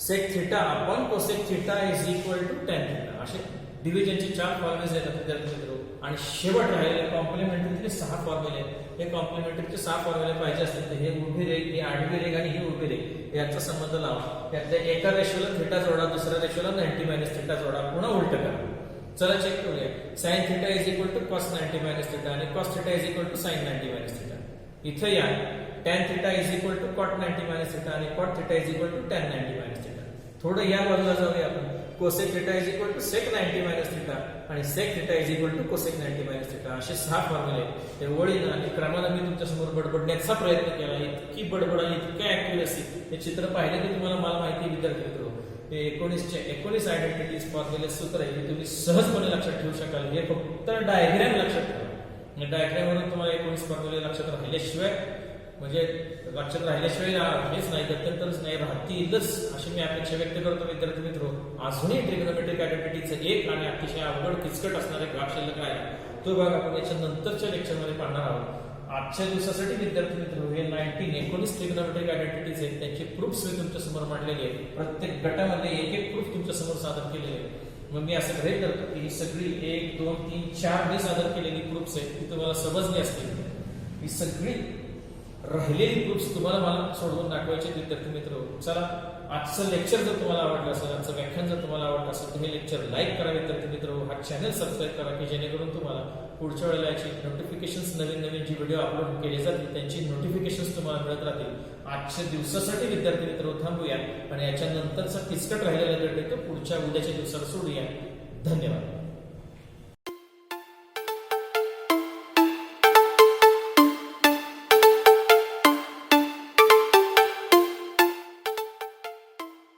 S1: Sec theta upon cosec theta is equal to tan theta. असे डिव्हिजनचे 4 फॉर्म्युले आहेत विद्यार्थी मित्र. आणि शेवट राहिलेले कॉम्प्लिमेंटरीचे 6 फॉर्म्युले. हे कॉम्प्लिमेंटरीचे 6 फॉर्म्युले पाहिजे असतील तर हे उभी रेघ, ही आडवी रेघ आणि ही उभी रेघ यांचा संबंध लावा. त्यातल्या एका रेषेला थीटा जोडा, दुसऱ्या रेषेला 90 मायनस थीटा जोडा, पुन्हा उलट करा. चला चेक करूया. Sine theta is equal to cos 90 minus theta आणि cos theta is equal to sine 90 minus theta. इथं या tan theta is equal to cot 90 minus theta आणि cot theta is equal to tan 90 minus theta. थोडं या बाजूला जाऊया आपण. Cosec theta is equal to sec 90 minus theta आणि sec theta is equal to cosec 90 minus theta. असे 6 फॉर्म्युले ते ओळीनं आणि क्रमानं मी तुमच्या समोर बडबडण्याचा प्रयत्न केला. इतकी बडबड आणि इतकी ऍक्युरसी हे चित्र पाहिलं की तुम्हाला मला माहिती विद्यार्थी मित्र हे 19 आयडेंटिटीज फॉर्म्युले सूत्र आहे हे तुम्ही सहजपणे लक्षात ठेवू शकाल. हे फक्त डायग्राम लक्षात ठेवा. डायग्रामवरून तुम्हाला 19 फॉर्म्युले लक्षात राहिल्याशिवाय म्हणजे लक्षात राहिल्याशिवाय हेच नाही गत्यंतरच नाही राहतीलच अशी मी अपेक्षा व्यक्त करतो विद्यार्थी मित्र. अजूनही ट्रिग्नोमेट्रिक आयडेंटिटीचं एक आणि अतिशय अवघड किचकट असणारे भाग शिल्लक आहे. तो भाग आपण याच्या नंतरच्या लेक्चरमध्ये पाहणार आहोत. आजच्या दिवसासाठी विद्यार्थी मित्र हे 19 ट्रिग्नोमेट्रिक आयडेंटिटीज आहेत त्यांचे प्रूफ्स मी तुमच्या समोर मांडलेले आहेत. प्रत्येक गटामध्ये एक प्रूफ तुमच्या समोर सादर केलेले आहे. मग मी असं गृहीत धरतो की ही सगळी 1 2 3 4 मी सादर केलेली प्रूफ्स आहेत ती तुम्हाला समजली असतील. ही सगळी राहिलेली प्रूफ्स तुम्हाला मला सोडवून दाखवायचे विद्यार्थी मित्र. चला आजचं लेक्चर जर तुम्हाला आवडलं असेल, आजचं व्याख्यान जर तुम्हाला आवडलं असेल तर हे लेक्चर लाईक करा विद्यार्थी मित्र. हा चॅनल सबस्क्राईब करा की जेणेकरून तुम्हाला पुढच्या वेळेला याची नोटिफिकेशन्स नवीन जी व्हिडिओ अपलोड केले जातील त्यांची नोटिफिकेशन्स तुम्हाला मिळत राहतील. आजच्या दिवसासाठी विद्यार्थी मित्र थांबूया आणि याच्या नंतरचा किचकट राहिलेला गट तो पुढच्या उद्याच्या दिवसाला सोडूया. धन्यवाद.